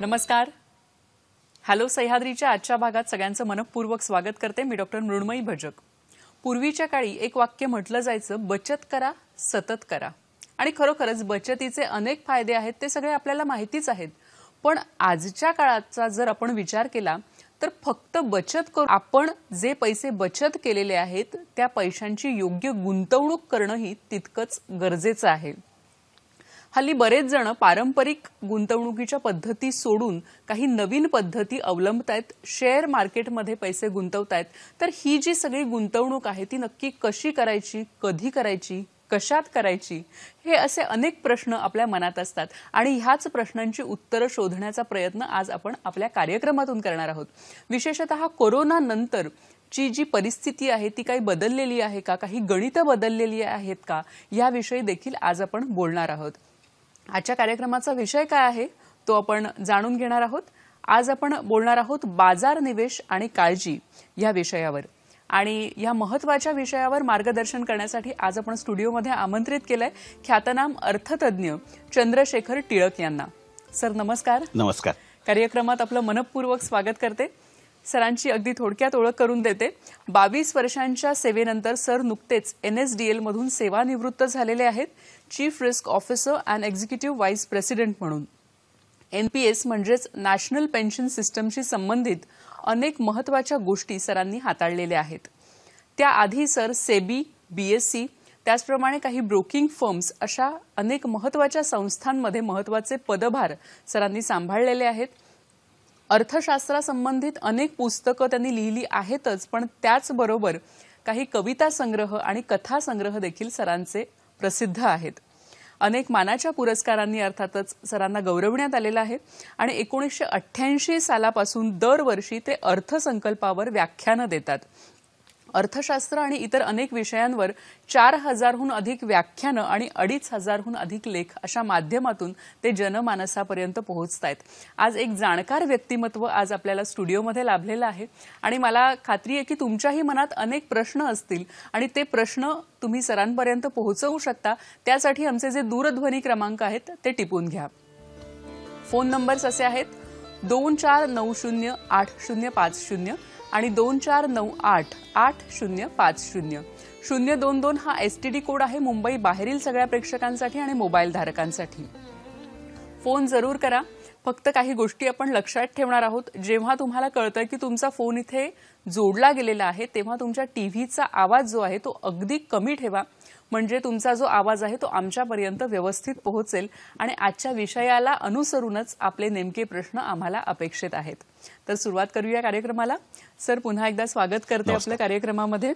नमस्कार. हॅलो सह्याद्रीच्या आजच्या भागात सगळ्यांचं मनपूर्वक स्वागत करते. मी डॉक्टर मृण्मयी भजक. पूर्वीच्या काळी एक वाक्य म्हटलं जायचं, बचत करा सतत करा. आणि खरोखरच बचतीचे अनेक फायदे आहेत, ते सगळे आपल्याला माहितीच आहेत. पण आजच्या काळाचा जर आपण विचार केला तर फक्त बचत करून आपण जे पैसे बचत केलेले आहेत त्या पैशांची योग्य गुंतवणूक करणंही तितकंच गरजेचं आहे. हल्ली बरेच जण पारंपरिक गुंतवणुकीच्या पद्धती सोडून काही नवीन पद्धती अवलंबतायत, शेअर मार्केटमध्ये पैसे गुंतवतायत. तर ही जी सगळी गुंतवणूक आहे ती नक्की कशी करायची, कधी करायची, कशात करायची, हे असे अनेक प्रश्न आपल्या मनात असतात. आणि ह्याच प्रश्नांची उत्तरं शोधण्याचा प्रयत्न आज आपण आपल्या कार्यक्रमातून करणार आहोत. विशेषतः कोरोना नंतर ची जी परिस्थिती आहे ती काही बदललेली आहे का, काही गणितं बदललेली आहेत का, याविषयी देखील आज आपण बोलणार आहोत. आजच्या कार्यक्रमाचा विषय काय आहे तो आपण जाणून घेणार आहोत. आज आपण बोलणार आहोत बाजार निवेश आणि काळजी या विषयावर. आणि या महत्त्वाच्या विषयावर मार्गदर्शन करण्यासाठी आज आपण स्टुडिओमध्ये आमंत्रित केलंय ख्यातनाम अर्थतज्ञ चंद्रशेखर टिळक यांना. सर नमस्कार. नमस्कार. कार्यक्रमात आपलं मनपूर्वक स्वागत करते. सरांची अगदी थोडक्यात ओळख करून देते. 22 वर्षांच्या सेवेनंतर सर नुकतेच NSDL मधून सेवानिवृत्त झालेले आहेत, chief risk officer and executive vice president म्हणून. NPS म्हणजेच नॅशनल पेन्शन सिस्टमशी संबंधित अनेक महत्त्वाच्या गोष्टी सरांनी हाताळलेल्या आहेत. त्याआधी सर सेबी, BSE, त्याचप्रमाणे काही ब्रोकिंग फर्म्स अशा अनेक महत्त्वाच्या संस्थांमध्ये महत्त्वाचे पदभार सरांनी सांभाळलेले आहेत. अर्थशास्त्रासंबंधित अनेक पुस्तकं त्यांनी लिहिली आहेतच, पण त्याचबरोबर काही कविता संग्रह आणि कथा संग्रह देखील सरांचे प्रसिद्ध आहेत. अनेक मानाच्या पुरस्कारांनी अर्थातच सरांना गौरवण्यात आलेलं आहे. आणि 1988 सालापासून दरवर्षी ते अर्थसंकल्पावर व्याख्यानं देतात. अर्थशास्त्र आणि इतर अनेक विषयांवर 4000हून अधिक व्याख्यानं आणि 2500हून अधिक लेख अशा माध्यमातून ते जनमानसापर्यंत पोहोचतायत. आज एक जाणकार व्यक्तिमत्व आज आपल्याला स्टुडिओमध्ये लाभलेलं आहे. आणि मला खात्री आहे की तुमच्याही मनात अनेक प्रश्न असतील आणि ते प्रश्न तुम्ही सरांपर्यंत पोहोचवू शकता. त्यासाठी आमचे जे दूरध्वनी क्रमांक आहेत ते टिपून घ्या. फोन नंबर्स असे आहेत 24908050 आणि 24988050. 022 हा STD कोड आहे मुंबई बाहेरील सगळ्या प्रेक्षकांसाठी आणि मोबाईल धारकांसाठी. फोन जरूर करा. फक्त काही गोष्टी आपण लक्षात ठेवणार आहोत. जेव्हा तुम्हाला कळतंय की तुमचा फोन इथे जोडला गेलेला आहे तेव्हा तुमच्या टीव्हीचा आवाज जो आहे तो अगदी कमी ठेवा, म्हणजे तुमचा जो आवाज आहे तो आमच्यापर्यंत व्यवस्थित पोहोचेल. आणि आजच्या विषयाला अनुसरूनच आपले नेमके प्रश्न आम्हाला अपेक्षित आहेत. तर सुरुवात करूया कार्यक्रमाला. सर पुन्हा एकदा स्वागत करते आपल्या कार्यक्रमामध्ये.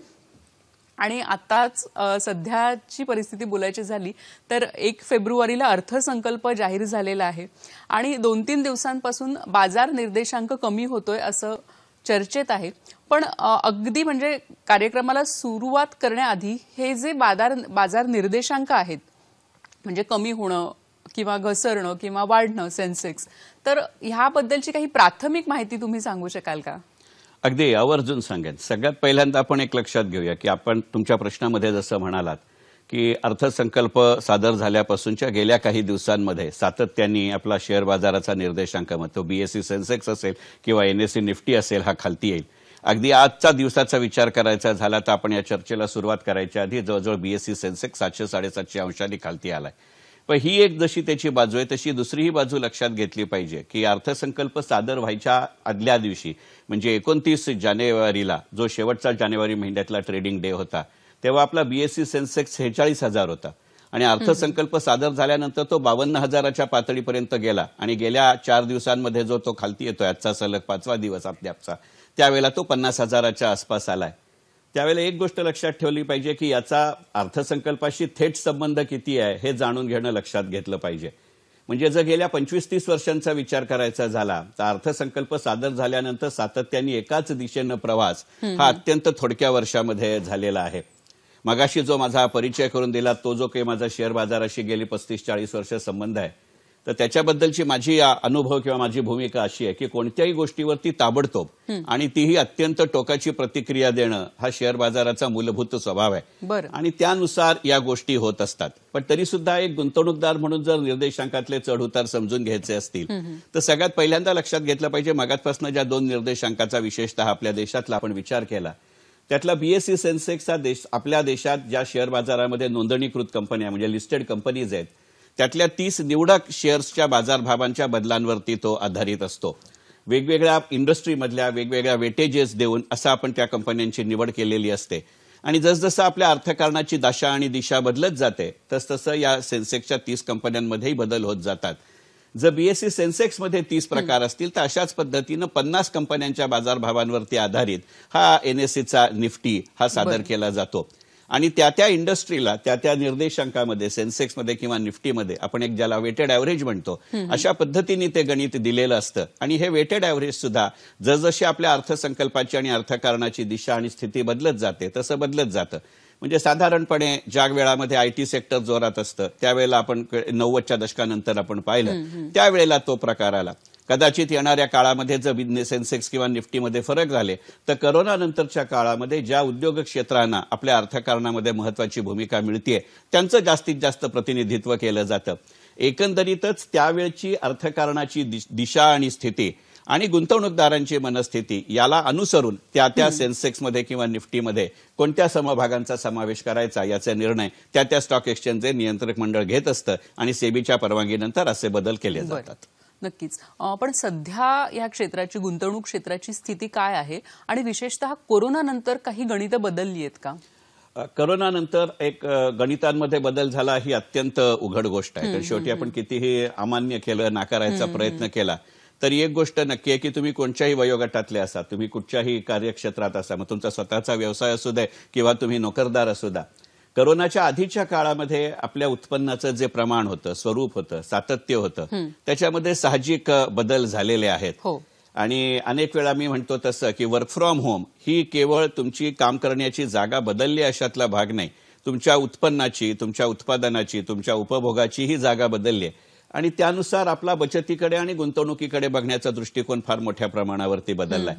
आणि आताच सध्याची परिस्थिती बोलायची झाली तर 1 फेब्रुवारीला अर्थसंकल्प जाहीर झालेला आहे आणि 2-3 दिवसांपासून बाजार निर्देशांक कमी होतोय असं चर्चेत आहे. पण अगदी म्हणजे कार्यक्रमाला सुरुवात करण्याआधी हे जे बाजार निर्देशांक आहेत म्हणजे कमी होणं किंवा घसरणं किंवा वाढणं सेन्सेक्स, तर ह्याबद्दलची काही प्राथमिक माहिती तुम्ही सांगू शकाल का? अगदी आवर्जून सांगेन. सगळ्यात पहिल्यांदा आपण एक लक्षात घेऊया की आपण तुमच्या प्रश्नामध्ये जसं म्हणालात की अर्थसंकल्प सादर झाल्यापासूनच्या गेल्या काही दिवसांमध्ये सातत्याने आपला शेअर बाजाराचा निर्देशांक तो BSE सेन्सेक्स असेल किंवा NSE निफ्टी असेल हा खालती येईल. अगदी आजचा दिवसाचा विचार करायचा झाला तर आपण या चर्चेला सुरुवात करायच्या आधी जवळजवळ BSE सेन्सेक्स 700-750 अंशांनी खालती आलाय. पण ही एक जशी त्याची बाजू आहे तशी दुसरीही बाजू लक्षात घेतली पाहिजे की अर्थसंकल्प सादर व्हायच्या आदल्या दिवशी म्हणजे 29 जानेवारीला जो शेवटचा जानेवारी महिन्यातला ट्रेडिंग डे होता तेव्हा आपला BSE सेन्सेक्स 46,000 होता आणि अर्थसंकल्प सादर झाल्यानंतर तो 52,000च्या पातळीपर्यंत गेला आणि गेल्या 4 दिवसांमध्ये जो तो खालती येतोय आजचा सलग 5वा दिवस अद्यापचा त्यावेळेला तो 50,000च्या आसपास आलाय. त्यावेळेला एक गोष्ट लक्षात ठेवली पाहिजे की याचा अर्थसंकल्पाशी थेट संबंध किती आहे हे जाणून घेणं लक्षात घेतलं पाहिजे. म्हणजे जर गेल्या 25-30 वर्षांचा विचार करायचा झाला तर अर्थसंकल्प सादर झाल्यानंतर सातत्याने एकाच दिशेनं प्रवास हा अत्यंत थोडक्या वर्षामध्ये झालेला आहे. मगाशी जो माझा परिचय करून दिला तो जो काही माझा शेअर बाजाराशी गेली 35-40 वर्ष संबंध आहे तर त्याच्याबद्दलची माझी अनुभव किंवा माझी भूमिका अशी आहे की कोणत्याही गोष्टीवरती ताबडतोब आणि तीही अत्यंत टोकाची प्रतिक्रिया देणं हा शेअर बाजाराचा मूलभूत स्वभाव आहे बरं. आणि त्यानुसार या गोष्टी होत असतात. पण तरी सुद्धा एक गुंतवणूकदार म्हणून जर निर्देशांकातले चढ उतार समजून घ्यायचे असतील तर सगळ्यात पहिल्यांदा लक्षात घेतलं पाहिजे मगाचपासून ज्या 2 निर्देशांकाचा विशेषतः आपल्या देशातला आपण विचार केला त्यातला बीएसई सेन्सेक्स हा आपल्या देशात ज्या शेअर बाजारामध्ये नोंदणीकृत कंपन्या म्हणजे लिस्टेड कंपनीज आहेत त्यातल्या 30 निवडक शेअर्सच्या बाजारभावांच्या बदलांवरती तो आधारित असतो. वेगवेगळ्या इंडस्ट्रीमधल्या वेगवेगळ्या वेटेजेस देऊन असं आपण त्या कंपन्यांची निवड केलेली असते आणि जसजसं आपल्या अर्थकारणाची दशा आणि दिशा बदलत जाते तसतसं या सेन्सेक्सच्या 30 कंपन्यांमध्येही बदल होत जातात. जर बीएसई सेन्सेक्समध्ये 30 प्रकार असतील तर अशाच पद्धतीनं 50 कंपन्यांच्या बाजारभावांवरती आधारित हा एनएसईचा निफ्टी हा सादर केला जातो आणि त्या इंडस्ट्रीला त्या निर्देशांकामध्ये सेन्सेक्समध्ये किंवा निफ्टीमध्ये आपण एक ज्याला वेटेड ॲव्हरेज म्हणतो अशा पद्धतीने ते गणित दिलेलं असतं आणि हे वेटेड ॲव्हरेज सुद्धा जसजशी आपल्या अर्थसंकल्पाची आणि अर्थकारणाची दिशा आणि स्थिती बदलत जाते तसं बदलत जातं. म्हणजे साधारणपणे ज्या वेळामध्ये आयटी सेक्टर जोरात असतं त्यावेळेला आपण 90च्या दशकानंतर आपण पाहिलं त्यावेळेला तो प्रकार आला. कदाचित येणाऱ्या काळामध्ये जर सेन्सेक्स किंवा निफ्टीमध्ये फरक झाले तर करोना नंतरच्या काळामध्ये ज्या उद्योग क्षेत्रांना आपल्या अर्थकारणामध्ये महत्वाची भूमिका मिळते त्यांचं जास्तीत जास्त प्रतिनिधित्व केलं जातं. एकंदरीतच त्यावेळची अर्थकारणाची दिशा आणि स्थिती आणि गुंतवणूकदारांची मनस्थिती याला अनुसरून त्या सेन्सेक्समध्ये किंवा निफ्टीमध्ये कोणत्या समभागांचा समावेश करायचा याचा निर्णय त्या स्टॉक एक्सचेंजचे नियंत्रक मंडळ घेत असतं आणि सेबीच्या परवानगीनंतर असे बदल केले जातात. नक्कीच. पण सध्या या क्षेत्राची गुंतवणूक क्षेत्राची स्थिती काय आहे आणि विशेषतः कोरोनानंतर काही गणितं बदलली आहेत का? करोनानंतर एक गणितांमध्ये बदल झाला ही अत्यंत उघड गोष्ट आहे. तर शेवटी आपण कितीही अमान्य केलं नाकारायचा प्रयत्न केला तरी एक गोष्ट नक्की आहे की तुम्ही कोणत्याही वयोगटातले असा तुम्ही कुठच्याही कार्यक्षेत्रात असा मग तुमचा स्वतःचा व्यवसाय असू दे किंवा तुम्ही नोकरदार असू द्या करोनाच्या आधीच्या काळामध्ये आपल्या उत्पन्नाचं जे प्रमाण होतं स्वरूप होतं सातत्य होतं त्याच्यामध्ये साहजिक बदल झालेले आहेत. आणि अनेक वेळा मी म्हणतो तसं की वर्क फ्रॉम होम ही केवळ तुमची काम करण्याची जागा बदलली अशातला भाग नाही तुमच्या उत्पन्नाची तुमच्या उत्पादनाची तुमच्या उपभोगाची ही जागा बदलली आणि त्यानुसार आपला बचतीकडे आणि गुंतवणुकीकडे बघण्याचा दृष्टिकोन फार मोठ्या प्रमाणावरती बदललाय.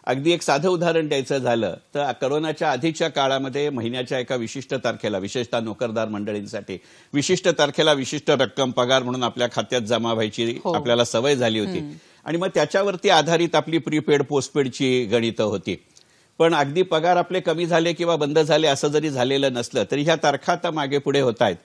अगदी एक साधं उदाहरण द्यायचं झालं तर करोनाच्या आधीच्या काळामध्ये महिन्याच्या एका विशिष्ट तारखेला विशेषतः नोकरदार मंडळींसाठी विशिष्ट तारखेला विशिष्ट रक्कम पगार म्हणून आपल्या खात्यात जमा व्हायची आपल्याला सवय झाली होती आणि मग त्याच्यावरती आधारित आपली प्रीपेड पोस्टपेडची गणितं होती. पण अगदी पगार आपले कमी झाले किंवा बंद झाले असं जरी झालेलं नसलं तरी ह्या तारखा आता मागे पुढे होत आहेत.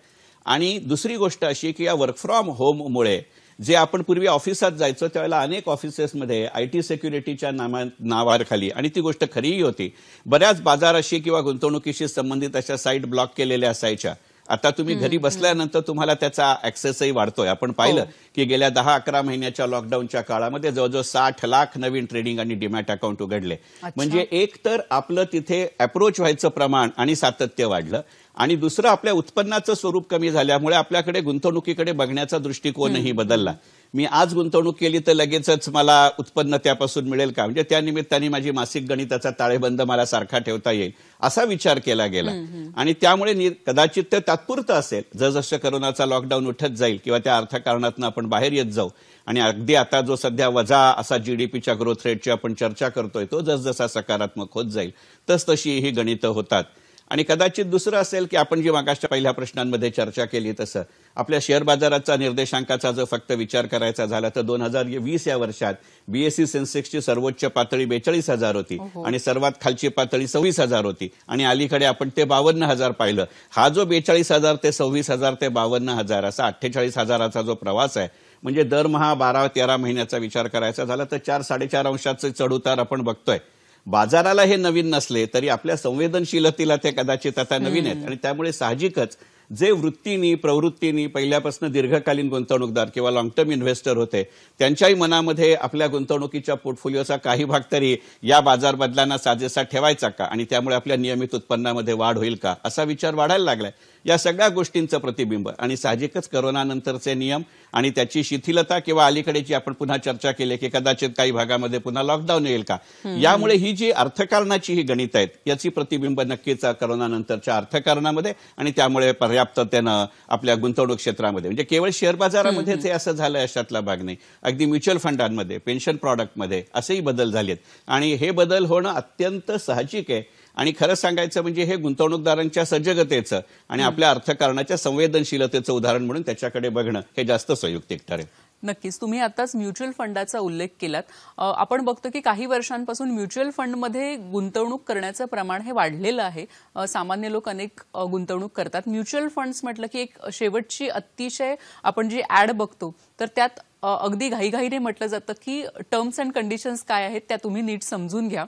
आणि दुसरी गोष्ट अशी की या वर्क फ्रॉम होममुळे जे आपण पूर्वी ऑफिसात जायचो त्यावेळेला अनेक ऑफिसेसमध्ये आयटी सिक्युरिटीच्या नावाखाली आणि ती गोष्ट खरीही होती बऱ्याच बाजाराशी किंवा गुंतवणुकीशी संबंधित अशा साईट ब्लॉक केलेल्या असायच्या. आता तुम्ही घरी बसल्यानंतर तुम्हाला त्याचा ऍक्सेसही वाढतोय. आपण पाहिलं की गेल्या 10-11 महिन्याच्या लॉकडाऊनच्या काळामध्ये जवळजवळ 60 लाख नवीन ट्रेडिंग आणि डीमॅट अकाउंट उघडले. म्हणजे एक तर आपलं तिथे अप्रोच व्हायचं प्रमाण आणि सातत्य वाढलं आणि दुसरं आपल्या उत्पन्नाचं स्वरूप कमी झाल्यामुळे आपल्याकडे गुंतवणुकीकडे बघण्याचा दृष्टिकोनही बदलला. मी आज गुंतवणूक केली तर लगेचच मला उत्पन्न त्यापासून मिळेल का म्हणजे त्या निमित्ताने माझी मासिक गणिताचा ताळेबंद मला सारखा ठेवता येईल असा विचार केला गेला आणि त्यामुळे कदाचित ते तात्पुरतं असेल जसजसं करोनाचा लॉकडाऊन उठत जाईल किंवा त्या अर्थकारणातून आपण बाहेर येत जाऊ आणि अगदी आता जो सध्या वजा असा जीडीपीच्या ग्रोथ रेटची आपण चर्चा करतोय तो जसजसा सकारात्मक होत जाईल तसतशी ही गणितं होतात. आणि कदाचित दुसरं असेल की आपण जी मागासच्या पहिल्या प्रश्नांमध्ये चर्चा केली तसं आपल्या शेअर बाजाराचा निर्देशांकाचा जर फक्त विचार करायचा झाला तर 2020 या वर्षात बीएसई सेन्सेक्सची सर्वोच्च पातळी 42,000 होती आणि सर्वात खालची पातळी 26,000 होती आणि अलीकडे आपण ते 52,000 पाहिलं. हा जो 42,000 ते 26,000 ते 52,000 असा 48,000चा जो प्रवास आहे म्हणजे दरमहा 12-13 महिन्याचा विचार करायचा झाला तर 4-4.5 अंशाचे चढउतार आपण बघतोय. बाजाराला हे नवीन नसले तरी आपल्या संवेदनशीलतेला ते कदाचित आता नवीन आहेत आणि त्यामुळे साहजिकच जे वृत्तीनी प्रवृत्तीनी पहिल्यापासून दीर्घकालीन गुंतवणूकदार किंवा लॉंग टर्म इन्व्हेस्टर होते त्यांच्याही मनामध्ये आपल्या गुंतवणुकीच्या पोर्टफोलिओचा काही भाग तरी या बाजार बदलांना साजेसा ठेवायचा का आणि त्यामुळे आपल्या नियमित उत्पन्नामध्ये वाढ होईल का असा विचार वाढायला लागलाय. या सगळ्या गोष्टींचं प्रतिबिंब. आणि साहजिकच करोनानंतरचे नियम आणि त्याची शिथिलता किंवा अलीकडेची आपण पुन्हा चर्चा केली की कदाचित काही भागामध्ये पुन्हा लॉकडाऊन येईल का, यामुळे ही जी अर्थकारणाची ही गणित आहेत याची प्रतिबिंब नक्कीच करोनानंतरच्या अर्थकारणामध्ये आणि त्यामुळे पर्याप्ततेनं आपल्या गुंतवणूक क्षेत्रामध्ये, म्हणजे केवळ शेअर बाजारामध्येच हे असं झालं अशातला भाग नाही, अगदी म्युच्युअल फंडांमध्ये, पेन्शन प्रॉडक्टमध्ये असेही बदल झालेत. आणि हे बदल होणं अत्यंत साहजिक आहे. आणि खरं सांगायचं म्हणजे हे गुंतवणूकदारांच्या सजगतेचं आणि आपल्या अर्थकारणाच्या संवेदनशीलतेचं उदाहरण म्हणून त्याच्याकडे बघणं हे जास्त संयुक्तिक ठरेल. नक्कीच. तुम्ही आताच म्युच्युअल फंडाचा उल्लेख केलात. आपण बघतो की काही वर्षांपासून म्युच्युअल फंडमध्ये गुंतवणूक करण्याचं प्रमाण हे वाढलेलं आहे. सामान्य लोक अनेक गुंतवणूक करतात. म्युच्युअल फंड्स म्हटलं की एक शेवटची अतिशय आपण जी ऍड बघतो तर त्यात अगदी घाईघाईने म्हटलं जातं की टर्म्स अँड कंडिशन्स काय आहेत त्या तुम्ही नीट समजून घ्या.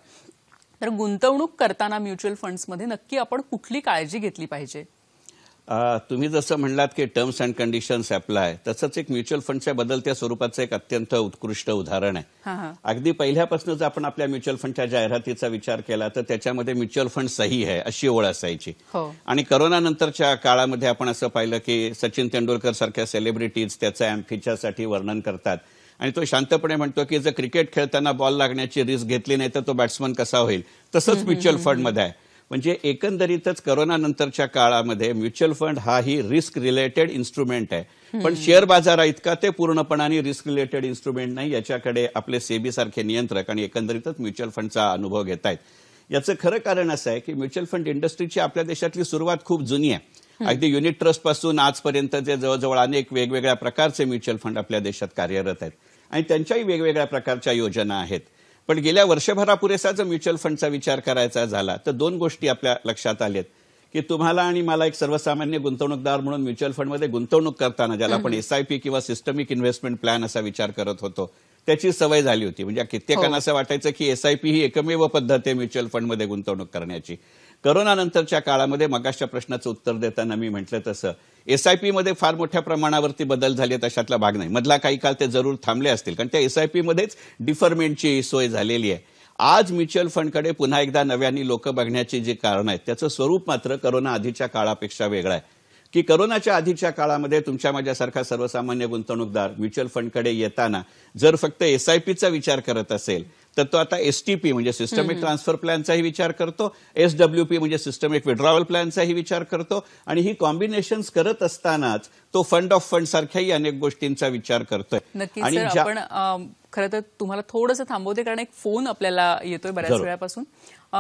तर गुंतवणूक करताना म्युच्युअल फंड्समध्ये नक्की आपण कुठली काळजी घेतली पाहिजे? तुम्ही जसं म्हणलात की टर्म्स अँड कंडिशन्स अप्लाय, तसंच एक म्युच्युअल फंडच्या बदलत्या स्वरूपाचं एक अत्यंत उत्कृष्ट उदाहरण आहे. अगदी पहिल्यापासूनच आपण आपल्या म्युच्युअल फंडच्या जाहिरातीचा विचार केला तर त्याच्यामध्ये म्युच्युअल फंड सही आहे अशी ओळ असायची. आणि करोनानंतरच्या काळामध्ये आपण असं पाहिलं की सचिन तेंडुलकर सारख्या सेलिब्रिटीज त्याचं अँफिच्यासाठी वर्णन करतात आणि तो शांतपणे म्हणतो की जर क्रिकेट खेळताना बॉल लागण्याची रिस्क घेतली नाही तर तो बॅट्समन कसा होईल, तसंच म्युच्युअल फंडमध्ये आहे. म्हणजे एकंदरीतच करोनानंतरच्या काळामध्ये म्युच्युअल फंड हा ही रिस्क रिलेटेड इन्स्ट्रुमेंट आहे, पण शेअर बाजारा इतका ते पूर्णपणाने रिस्क रिलेटेड इन्स्ट्रुमेंट नाही. याच्याकडे आपले सेबी सारखे नियंत्रक आणि एकंदरीतच म्युच्युअल फंडचा अनुभव घेत आहेत. याचं खरं कारण असं आहे की म्युच्युअल फंड इंडस्ट्रीची आपल्या देशातली सुरुवात खूप जुनी आहे. अगदी युनिट ट्रस्ट पासून आजपर्यंत जे जवळजवळ अनेक वेगवेगळ्या प्रकारचे म्युच्युअल फंड आपल्या देशात कार्यरत आहेत आणि त्यांच्याही वेगवेगळ्या प्रकारच्या योजना आहेत. पण गेल्या वर्षभरापुरेसा जर म्युच्युअल फंडचा विचार करायचा झाला तर दोन गोष्टी आपल्या लक्षात आल्यात की तुम्हाला आणि मला एक सर्वसामान्य गुंतवणूकदार म्हणून म्युच्युअल फंडमध्ये गुंतवणूक करताना ज्याला आपण एसआयपी किंवा सिस्टमिक इन्व्हेस्टमेंट प्लॅन असा विचार करत होतो त्याची सवय झाली होती. म्हणजे कित्येकांना असं वाटायचं की एसआयपी ही एकमेव पद्धत आहे म्युच्युअल फंडमध्ये गुंतवणूक करण्याची. करोनानंतरच्या काळामध्ये मगाच्या प्रश्नाचं उत्तर देताना मी म्हटलं तसं एसआयपी मध्ये फार मोठ्या प्रमाणावरती बदल झाले अशातला भाग नाही. मधला काही काळ ते जरूर थांबले असतील कारण त्या एसआयपी मध्येच डिफरमेंटची सोय झालेली आहे. आज म्युच्युअल फंडकडे पुन्हा एकदा नव्याने लोक बघण्याची जी कारण आहेत त्याचं स्वरूप मात्र करोना आधीच्या काळापेक्षा वेगळं आहे. की करोनाच्या आधीच्या काळामध्ये तुमच्या माझ्यासारखा सर्वसामान्य गुंतवणूकदार म्युच्युअल फंडकडे येताना जर फक्त एसआयपीचा विचार करत असेल तर तो आता एसटीपी म्हणजे सिस्टमिक ट्रान्सफर प्लॅनचाही विचार करतो, एसडब्ल्यूपी म्हणजे सिस्टमिक विड्रॉवल प्लॅनचाही विचार करतो आणि ही कॉम्बिनेशन्स करत असतानाच तो फंड ऑफ फंड सारख्याही अनेक गोष्टींचा विचार करतोय. आणि आपण खरं तर तुम्हाला थोडंसं थांबवते कारण एक फोन आपल्याला येतोय बऱ्याच वेळापासून.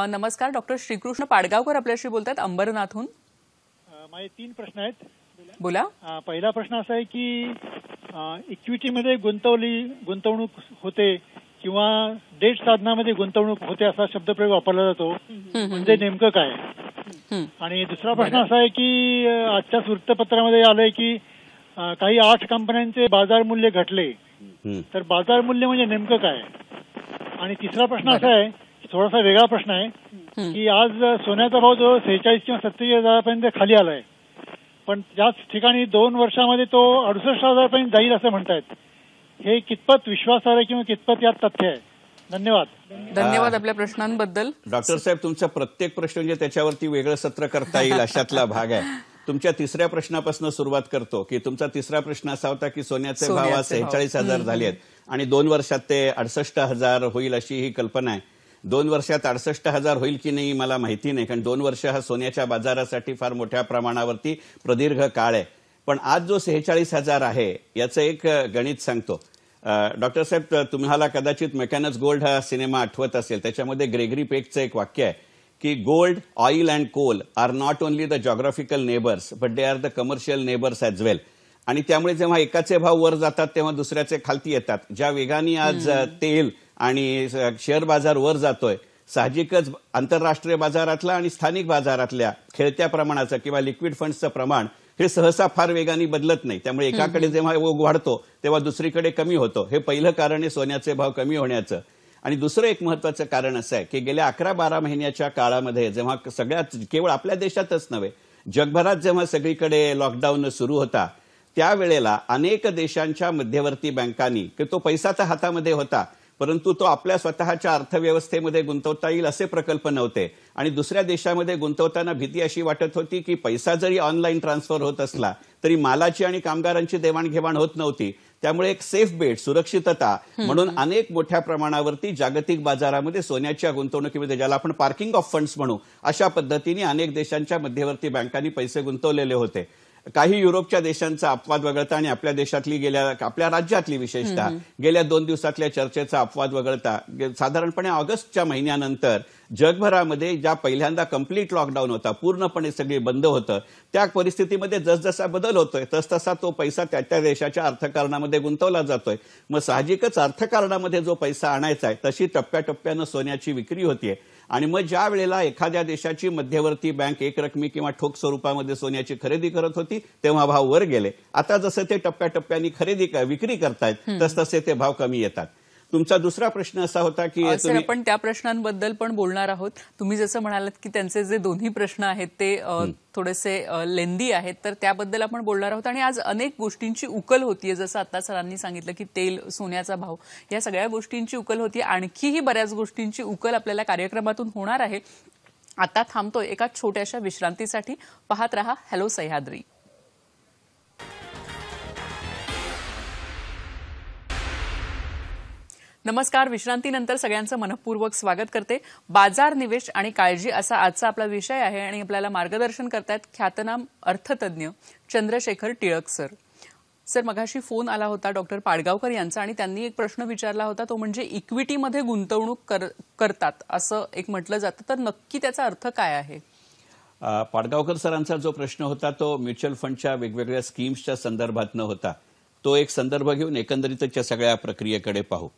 नमस्कार, डॉक्टर श्रीकृष्ण पाडगावकर आपल्याशी बोलतात अंबरनाथहून. माझे 3 प्रश्न आहेत. बोला. पहिला प्रश्न असा आहे की इक्विटीमध्ये गुंतवणूक होते किंवा डेट साधनामध्ये गुंतवणूक होते असा शब्दप्रयोग वापरला जातो, म्हणजे नेमकं काय? आणि दुसरा प्रश्न असा आहे की आजच्याच वृत्तपत्रामध्ये आलंय की काही 8 कंपन्यांचे बाजार मूल्य घटले, तर बाजार मूल्य म्हणजे नेमकं काय? आणि तिसरा प्रश्न असा आहे, थोडासा वेगळा प्रश्न आहे की आज सोन्याचा भाव जो 46 किंवा 47 हजारापर्यंत खाली आलाय, पण त्याच ठिकाणी 2 वर्षामध्ये तो 68 हजारापर्यंत जाईल असं म्हणतायत. हे कितपत विश्वासार्ह किंवा कितपत यात तथ्य आहे? धन्यवाद. धन्यवाद आपल्या प्रश्नांबद्दल. डॉक्टर साहेब, तुमचा प्रत्येक प्रश्न म्हणजे त्याच्यावरती वेगळं सत्र करता येईल अशातला भाग आहे. तुमच्या तिसऱ्या प्रश्नापासून सुरुवात करतो की तुमचा तिसरा प्रश्न असा होता की सोन्याचे भाव आज 46 हजार झाले आहेत आणि 2 वर्षात ते 68 हजार होईल अशी ही कल्पना आहे. 2 वर्षात 68 हजार होईल की नाही मला माहिती नाही, कारण 2 वर्ष हा सोन्याच्या बाजारासाठी फार मोठ्या प्रमाणावरती प्रदीर्घ काळ आहे. पण आज जो 46 हजार आहे याचं एक गणित सांगतो. डॉक्टर साहेब, तुम्हाला कदाचित मेकॅनस गोल्ड हा सिनेमा आठवत असेल. त्याच्यामध्ये ग्रेगरी पेकचं एक वाक्य आहे की gold, oil and coal are not only the geographical neighbours but they are the commercial neighbours as well. आणि त्यामुळे जेव्हा एकाचे भाव वर जातात तेव्हा दुसऱ्याचे खालती येतात. ज्या वेगाने आज तेल आणि शेअर बाजार वर जातोय, साहजिकच आंतरराष्ट्रीय बाजारातला आणि स्थानिक बाजारातल्या खेळत्या प्रमाणाचं किंवा लिक्विड फंड्सचं प्रमाण हे सहसा फार वेगाने बदलत नाही. त्यामुळे एकाकडे जेव्हा ओघ वाढतो तेव्हा दुसरीकडे कमी होतो. हे पहिलं कारण आहे सोन्याचे भाव कमी होण्याचं. आणि दुसरं एक महत्वाचं कारण असं आहे की गेल्या 11-12 महिन्याच्या काळामध्ये जेव्हा सगळ्यात केवळ आपल्या देशातच नव्हे जगभरात जेव्हा सगळीकडे लॉकडाऊन सुरू होता त्यावेळेला अनेक देशांच्या मध्यवर्ती बँकांनी की तो पैसा तर हातामध्ये होता परंतु तो आपल्या स्वतःच्या अर्थव्यवस्थेमध्ये गुंतवता येईल असे प्रकल्प नव्हते. आणि दुसऱ्या देशामध्ये गुंतवताना भीती अशी वाटत होती की पैसा जरी ऑनलाईन ट्रान्सफर होत असला तरी मालाची आणि कामगारांची देवाणघेवाण होत नव्हती. त्यामुळे एक सेफ बेट, सुरक्षितता म्हणून अनेक मोठ्या प्रमाणावरती जागतिक बाजारामध्ये सोन्याच्या गुंतवणुकीमध्ये, ज्याला आपण पार्किंग ऑफ फंड्स म्हणू, अशा पद्धतीने अनेक देशांच्या मध्यवर्ती बँकांनी पैसे गुंतवलेले होते. काही युरोपच्या देशांचा अपवाद वगळता आणि आपल्या देशातली आपल्या राज्यातली विशेषतः गेल्या 2 दिवसातल्या चर्चेचा अपवाद वगळता साधारणपणे ऑगस्टच्या महिन्यानंतर जगभरामध्ये ज्या पहिल्यांदा कंप्लीट लॉकडाऊन होता, पूर्णपणे सगळी बंद होतं, त्या परिस्थितीमध्ये जसजसा बदल होतोय तसतसा तो पैसा त्या त्या देशाच्या अर्थकारणामध्ये गुंतवला जातोय. मग साहजिकच अर्थकारणामध्ये जो पैसा आणायचा आहे तशी टप्प्याटप्प्यानं सोन्याची विक्री होतीये. आणि मग ज्या वेळेला एखाद्या देशाची मध्यवर्ती बँक एकरकमी किंवा ठोक स्वरूपामध्ये सोन्याची खरेदी करत होती तेव्हा भाव वर गेले. आता जसं ते टप्प्याटप्प्याने विक्री करतायत तसतसे ते भाव कमी येतात. तुमचा दुसरा प्रश्न असा होता की सर, आपण त्या प्रश्नांबद्दल पण बोलणार आहोत. तुम्ही जसं म्हणालात की त्यांचे जे दोन्ही प्रश्न आहेत ते थोडेसे लेंदी आहेत, तर त्याबद्दल आपण बोलणार आहोत. आणि आज अनेक गोष्टींची उकल होतीये, जसं आता सरांनी सांगितलं की तेल, सोन्याचा भाव, या सगळ्या गोष्टींची उकल होतीये. आणखीही बऱ्याच गोष्टींची उकल आपल्याला कार्यक्रमातून होणार आहे. आता थांबतोय एका छोट्याशा विश्रांतीसाठी. पाहत रहा हॅलो सह्याद्री. नमस्कार. विश्रांतीनंतर सगळ्यांचं मनपूर्वक स्वागत करते. बाजार, निवेश आणि काळजी असा आजचा आपला विषय आहे. आणि आपल्याला मार्गदर्शन करतायत ख्यातनाम अर्थतज्ञ चंद्रशेखर टिळक सर. सर, मगाशी फोन आला होता डॉक्टर पाडगावकर यांचा आणि त्यांनी एक प्रश्न विचारला होता, तो म्हणजे इक्विटीमध्ये गुंतवणूक करतात असं एक म्हटलं जातं, तर नक्की त्याचा अर्थ काय आहे? पाडगावकर सरांचा जो प्रश्न होता तो म्युच्युअल फंडच्या वेगवेगळ्या स्कीम्सच्या संदर्भात न होता. तो एक संदर्भ घेऊन एकंदरीतच्या सगळ्या प्रक्रियेकडे पाहू.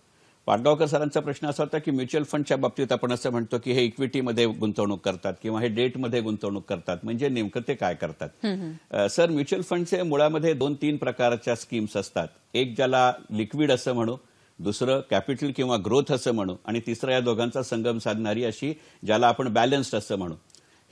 पाडगावकर सरांचा प्रश्न असा होता की म्युच्युअल फंडच्या बाबतीत आपण असं म्हणतो की हे इक्विटीमध्ये गुंतवणूक करतात किंवा हे डेटमध्ये गुंतवणूक करतात, म्हणजे नेमकं ते काय करतात? सर, म्युच्युअल फंडचे मुळामध्ये 2-3 प्रकारच्या स्कीम्स असतात. एक ज्याला लिक्विड असं म्हणू, दुसरं कॅपिटल किंवा ग्रोथ असं म्हणू, आणि तिसरं या दोघांचा संगम साधणारी अशी ज्याला आपण बॅलन्स्ड असं म्हणू.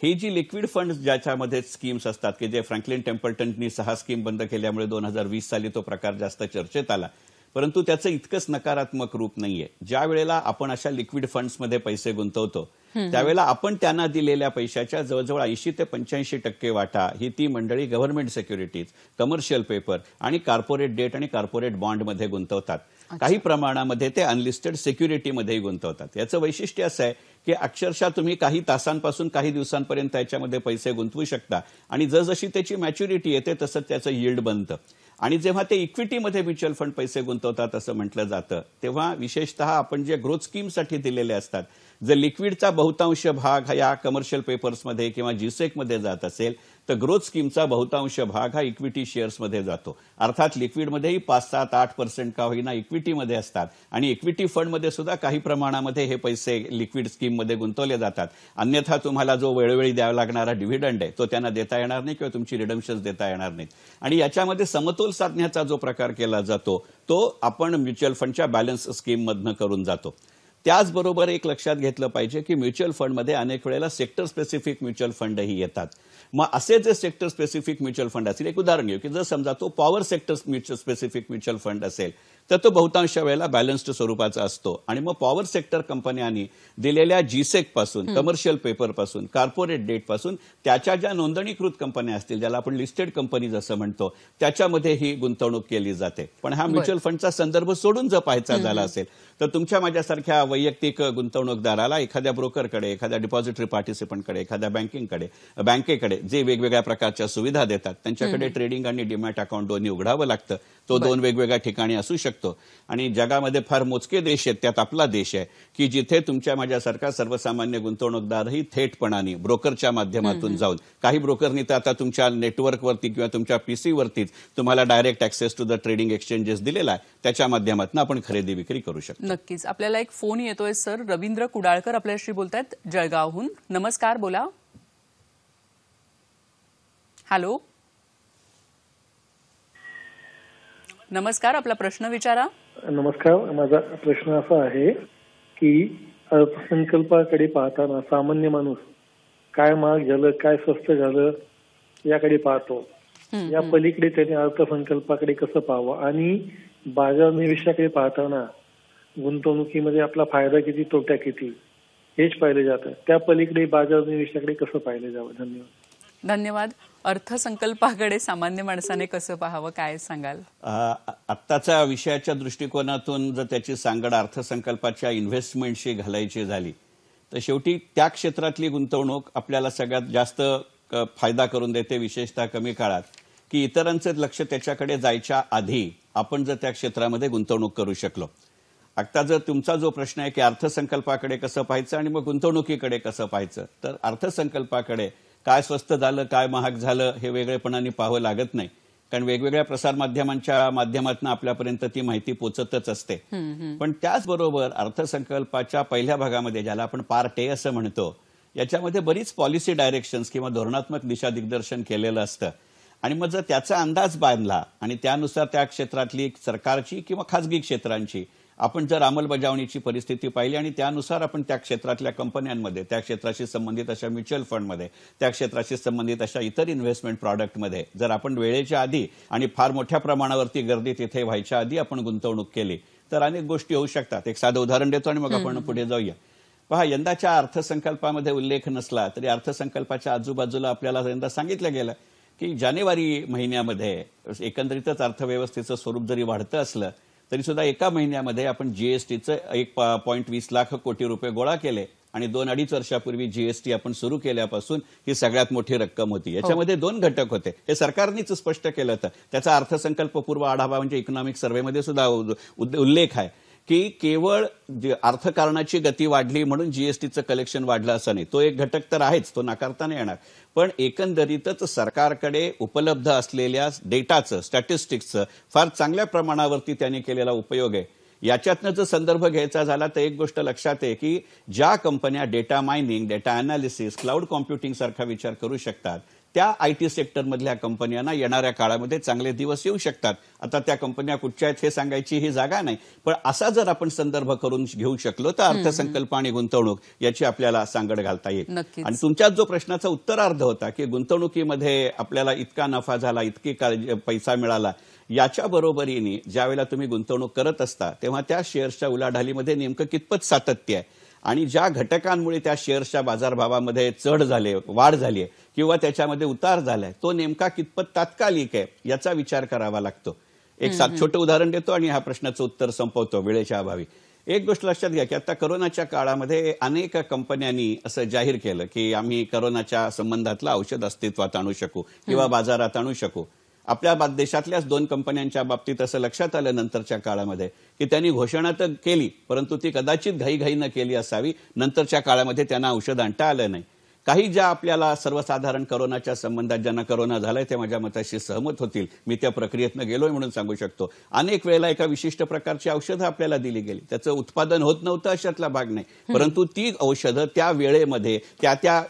ही जी लिक्विड फंड ज्याच्यामध्ये स्कीम्स असतात की जे फ्रँकलिन टेम्पल्टननी 6 स्कीम बंद केल्यामुळे 2020 साली तो प्रकार जास्त चर्चेत आला, परंतु त्याचं इतकंच नकारात्मक रूप नाहीये. ज्या वेळेला आपण अशा लिक्विड फंड्समध्ये पैसे गुंतवतो त्यावेळेला आपण त्यांना दिलेल्या पैशाच्या जवळजवळ 80 ते 85% वाटा ही ती मंडळी गव्हर्नमेंट सिक्युरिटीज, कमर्शियल पेपर आणि कॉर्पोरेट डेट आणि कॉर्पोरेट बॉन्डमध्ये गुंतवतात. काही प्रमाणामध्ये ते अनलिस्टेड सिक्युरिटीमध्येही गुंतवतात. याचं वैशिष्ट्य असं आहे की अक्षरशः तुम्ही काही तासांपासून काही दिवसांपर्यंत त्याच्यामध्ये पैसे गुंतवू शकता आणि जसजशी त्याची मॅच्युरिटी येते तसं त्याचं यील्ड बनतं. आणि जेव्हा ते इक्विटीमध्ये म्युच्युअल फंड पैसे गुंतवतात असं म्हटलं जातं तेव्हा विशेषतः आपण जे ग्रोथ स्कीमसाठी दिलेले असतात, जर लिक्विडचा बहुतांश भाग या कमर्शियल पेपर्समध्ये किंवा जीसेकमध्ये जात असेल तर ग्रोथ स्कीमचा बहुतांश भाग हा इक्विटी शेअर्समध्ये जातो. अर्थात लिक्विडमध्येही 5-7-8% का होईना इक्विटीमध्ये असतात आणि इक्विटी फंडमध्ये सुद्धा काही प्रमाणामध्ये हे पैसे लिक्विड स्कीममध्ये गुंतवले जातात. अन्यथा तुम्हाला जो वेळोवेळी द्यावा लागणारा डिव्हिडंड आहे तो त्यांना देता येणार नाही किंवा तुमची रिडम्पशन्स देता येणार नाहीत. आणि याच्यामध्ये समतोल साधण्याचा जो प्रकार केला जातो तो आपण म्युच्युअल फंडच्या बॅलन्स स्कीममधनं करून जातो. त्याचबरोबर एक लक्षात घेतलं पाहिजे की म्युच्युअल फंडमध्ये अनेक वेळेला सेक्टर स्पेसिफिक म्युच्युअल फंडही येतात. मग असे जे सेक्टर स्पेसिफिक म्युच्युअल फंड असतील, एक उदाहरण घेऊ की जर समजा तो power sector specific mutual fund असेल तर तो बहुतांश वेळेला बॅलन्स्ड स्वरूपाचा असतो. आणि मग पॉवर सेक्टर कंपन्यांनी दिलेल्या जीसेक पासून, कमर्शियल पेपर पासून, कॉर्पोरेट डेट पासून त्याच्या ज्या नोंदणीकृत कंपन्या असतील ज्याला आपण लिस्टेड कंपनीज असं म्हणतो त्याच्यामध्ये ही गुंतवणूक केली जाते. पण हा म्युच्युअल फंडचा संदर्भ सोडून जर पाहायचा झाला असेल तर तुमच्या माझ्यासारख्या वैयक्तिक गुंतवणूकदाराला एखाद्या ब्रोकरकडे, एखाद्या डिपॉझिटरी पार्टिसिपंटकडे, एखाद्या बँकेकडे जे वेगवेगळ्या प्रकारच्या सुविधा देतात त्यांच्याकडे ट्रेडिंग आणि डिमॅट अकाउंट दोन्ही उघडावं लागतं. तो 2 वेगवेगळ्या ठिकाणी असू शकतो. आणि जगामध्ये फार मोजके देश आहेत, त्यात आपला देश आहे की जिथे तुमच्या माझ्यासारखा सर्वसामान्य गुंतवणूकदारही थेटपणाने ब्रोकरच्या माध्यमातून जाऊन, काही ब्रोकरनी तर आता तुमच्या नेटवर्कवरती किंवा तुमच्या पीसीवरतीच तुम्हाला direct access to the trading exchanges दिलेला आहे, त्याच्या माध्यमातून आपण खरेदी विक्री करू शकतो. नक्कीच. आपल्याला एक फोन येतोय सर. रवींद्र कुडाळकर आपल्याशी बोलतायत जळगावहून. नमस्कार, बोला. हॅलो, नमस्कार, आपला प्रश्न विचारा. नमस्कार. माझा प्रश्न असा आहे की अर्थसंकल्पाकडे पाहताना सामान्य माणूस काय महाग झालं, काय स्वस्त झालं याकडे पाहतो. या पलीकडे त्याने अर्थसंकल्पाकडे कसं पाहावं आणि बाजार निवेशाकडे पाहताना गुंतवणुकीमध्ये आपला फायदा किती, तोटा किती, हेच पाहिलं जातं. त्या पलीकडे बाजार निवेशाकडे कसं पाहिलं जावं? धन्यवाद. धन्यवाद. अर्थसंकल्पाकडे सामान्य माणसाने कसं पाहावं, काय सांगाल? आत्ताच्या विषयाच्या दृष्टिकोनातून जर त्याची सांगड अर्थसंकल्पाच्या इन्व्हेस्टमेंटशी घालायची झाली तर शेवटी त्या क्षेत्रातली गुंतवणूक आपल्याला सगळ्यात जास्त फायदा करून देते, विशेषतः कमी काळात, की इतरांचं लक्ष त्याच्याकडे जायच्या आधी आपण जर त्या क्षेत्रामध्ये गुंतवणूक करू शकलो. आता जर तुमचा जो प्रश्न आहे की अर्थसंकल्पाकडे कसं पाहायचं आणि मग गुंतवणुकीकडे कसं पाहायचं, तर अर्थसंकल्पाकडे काय स्वस्त झालं, काय महाग झालं हे वेगळेपणाने पाहावं लागत नाही, कारण वेगवेगळ्या प्रसारमाध्यमांच्या माध्यमातून आपल्यापर्यंत ती माहिती पोचतच असते. पण त्याचबरोबर अर्थसंकल्पाच्या पहिल्या भागामध्ये, ज्याला आपण पार्ट ए असं म्हणतो, याच्यामध्ये बरीच पॉलिसी डायरेक्शन्स किंवा धोरणात्मक दिशा दिग्दर्शन केलेलं असतं. आणि मग जर त्याचा अंदाज बांधला आणि त्यानुसार त्या क्षेत्रातली सरकारची किंवा खासगी क्षेत्रांची आपण जर अंमलबजावणीची परिस्थिती पाहिली आणि त्यानुसार आपण त्या क्षेत्रातल्या कंपन्यांमध्ये, त्या क्षेत्राशी संबंधित अशा म्युच्युअल फंडमध्ये, त्या क्षेत्राशी संबंधित अशा इतर इन्व्हेस्टमेंट प्रॉडक्टमध्ये जर आपण वेळेच्या आधी आणि फार मोठ्या प्रमाणावरती गर्दी तिथे व्हायच्या आधी आपण गुंतवणूक केली तर अनेक गोष्टी होऊ शकतात. एक साधं उदाहरण देतो आणि मग आपण पुढे जाऊया. पहा, यंदाच्या अर्थसंकल्पामध्ये उल्लेख नसला तरी अर्थसंकल्पाच्या आजूबाजूला आपल्याला यंदा सांगितलं गेलं की जानेवारी महिन्यामध्ये एकंदरीतच अर्थव्यवस्थेचं स्वरूप जरी वाढतं असलं तरी सुद्धा एका महिन्यामध्ये आपण जीएसटीचं 1.20 लाख कोटी रुपये गोळा केले आणि 2-2.5 वर्षापूर्वी जीएसटी आपण सुरू केल्यापासून ही सगळ्यात मोठी रक्कम होती. याच्यामध्ये 2 घटक होते, हे सरकारनेच स्पष्ट केलं होतं. त्याचा अर्थसंकल्पपूर्व आढावा म्हणजे इकॉनॉमिक सर्व्हेमध्ये सुद्धा उल्लेख आहे की केवळ अर्थकारणाची गती वाढली म्हणून जीएसटीचं कलेक्शन वाढलं असं नाही. तो एक घटक तर आहेच, तो नाकारता नाही येणार, पण एकंदरीतच सरकारकडे उपलब्ध असलेल्या डेटाचं, स्टॅटिस्टिक्सचं फार चांगल्या प्रमाणावरती त्यांनी केलेला उपयोग आहे. याच्यातनं जर संदर्भ घ्यायचा झाला तर एक गोष्ट लक्षात आहे की ज्या कंपन्या data mining, data analysis, cloud computing सारखा विचार करू शकतात त्या आयटी सेक्टरमधल्या कंपन्यांना येणाऱ्या काळामध्ये चांगले दिवस येऊ शकतात. आता त्या कंपन्या कुठच्या आहेत हे सांगायची ही जागा नाही, पण असा जर आपण संदर्भ करून घेऊ शकलो तर अर्थसंकल्प आणि गुंतवणूक याची आपल्याला सांगड घालता येईल. आणि तुमच्या जो प्रश्नाचा उत्तरार्ध होता की गुंतवणुकीमध्ये आपल्याला इतका नफा झाला, इतकी पैसा मिळाला, याच्या बरोबरीने ज्यावेळेला तुम्ही गुंतवणूक करत असता तेव्हा त्या शेअर्सच्या उलाढालीमध्ये नेमकं कितपत सातत्य आहे आणि ज्या घटकांमुळे त्या शेअर्सच्या बाजारभावामध्ये चढ झाले, वाढ झाली आहे किंवा त्याच्यामध्ये उतार झालाय, तो नेमका कितपत तात्कालिक आहे याचा विचार करावा लागतो. एक छोटं उदाहरण देतो आणि ह्या प्रश्नाचं उत्तर संपवतो वेळेच्या अभावी. एक गोष्ट लक्षात घ्या की आता करोनाच्या काळामध्ये अनेक कंपन्यांनी असं जाहीर केलं की आम्ही करोनाच्या संबंधातलं औषध अस्तित्वात आणू शकू किंवा बाजारात आणू शकू. आपल्या देशातल्याच 2 कंपन्यांच्या बाबतीत असं लक्षात आलं नंतरच्या काळामध्ये की त्यांनी घोषणा तर केली परंतु ती कदाचित घाईघाईनं केली असावी. नंतरच्या काळामध्ये त्यांना औषध आणता आलं नाही. काही ज्या आपल्याला सर्वसाधारण करोनाच्या संबंधात ज्यांना करोना झालाय ते माझ्या मताशी सहमत होतील. मी त्या प्रक्रियेतनं गेलोय म्हणून सांगू शकतो. अनेक वेळेला एका विशिष्ट प्रकारची औषधं आपल्याला दिली गेली, त्याचं उत्पादन होत नव्हतं अशातला भाग नाही, परंतु ती औषधं त्या वेळेमध्ये त्या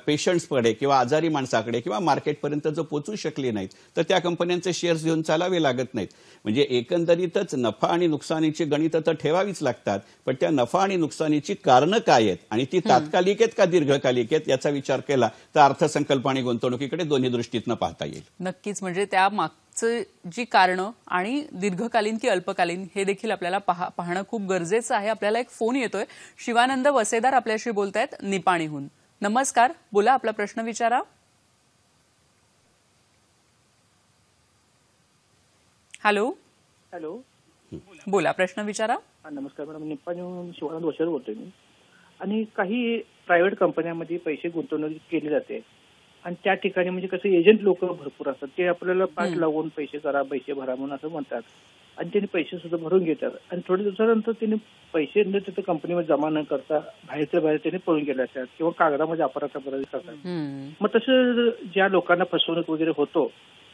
पेशंट्सकडे किंवा आजारी माणसाकडे किंवा मार्केटपर्यंत जर पोहोचू शकली नाहीत तर त्या कंपन्यांचे शेअर्स घेऊन चालावे लागत नाहीत. म्हणजे एकंदरीतच नफा आणि नुकसानीची गणितं तर ठेवावीच लागतात, पण त्या नफा आणि नुकसानीची कारणं काय आहेत आणि ती तात्कालिक आहेत का दीर्घकालिक आहेत याचा विचार केला तर अर्थसंकल्प आणि गुंतवणुकीकडे दोन्ही दृष्टीतनं पाहता येईल. नक्कीच, म्हणजे त्या मागचं जी कारणं आणि दीर्घकालीन की अल्पकालीन हे देखील आपल्याला पाहणं खूप गरजेचं आहे. आपल्याला एक फोन येतोय. शिवानंद वसेदार आपल्याशी बोलतायत निपाणीहून. नमस्कार, बोला, आपला प्रश्न विचारा. हॅलो, बोला, प्रश्न विचारा. नमस्कार मॅडम, निपाणीहून शिवानंद वसेदार बोलतोय मी. आणि काही प्रायव्हेट कंपन्यांमध्ये पैसे गुंतवणूक केली जाते आणि त्या ठिकाणी म्हणजे कसं एजंट लोक भरपूर असतात, ते आपल्याला पाठ लावून पैसे करा, पैसे भरा म्हणून असं म्हणतात आणि त्यांनी पैसे सुद्धा भरून घेतात आणि थोड्या दिवसानंतर त्यांनी पैसे तिथं कंपनीमध्ये जमा न करता बाहेरच्या बाहेर त्यांनी पळून गेले असतात किंवा कागदामध्ये अपराध करतात. मग तसं ज्या लोकांना फसवणूक वगैरे होतो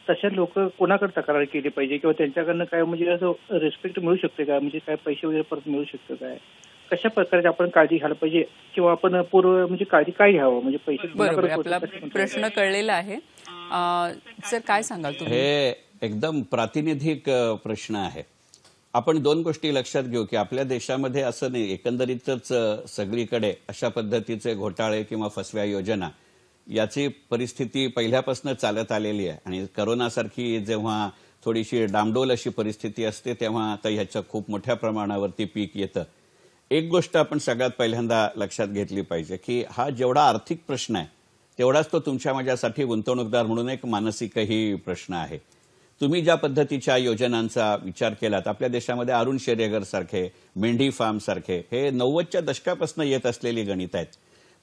तशा लोक कोणाकडे तक्रार केली पाहिजे किंवा त्यांच्याकडनं काय म्हणजे असं रिस्पेक्ट मिळू शकते का, म्हणजे काय पैसे वगैरे परत मिळू शकतं काय, कशा प्रकारची आपण काळजी घ्यायला पाहिजे किंवा आपण पूर्व म्हणजे काळजी काय घ्यावं म्हणजे पैसे. बरोबर, आपला प्रश्न कळलेला आहे. सर, काय सांगाल तुम्ही? हे एकदम प्रातिनिधिक प्रश्न आहे. आपण 2 गोष्टी लक्षात घेऊ की आपल्या देशामध्ये असं नाही, एकंदरीतच सगळीकडे अशा पद्धतीचे घोटाळे किंवा फसव्या योजना याची परिस्थिती पहिल्यापासून चालत आलेली आहे आणि करोनासारखी जेव्हा थोडीशी डामडोल अशी परिस्थिती असते तेव्हा आता ह्याचं खूप मोठ्या प्रमाणावरती पीक येतं. एक गोष्ट आपण सगळ्यात पहिल्यांदा लक्षात घेतली पाहिजे की हा जेवढा आर्थिक प्रश्न आहे तेवढाच तो तुमच्या माझ्यासाठी गुंतवणूकदार म्हणून एक मानसिकही प्रश्न आहे. तुम्ही ज्या पद्धतीच्या योजनांचा विचार केलात, आपल्या देशामध्ये अरुण शेरेगर सारखे, मेंढी फार्म सारखे हे 90च्या दशकापासून येत असलेली गणित आहेत.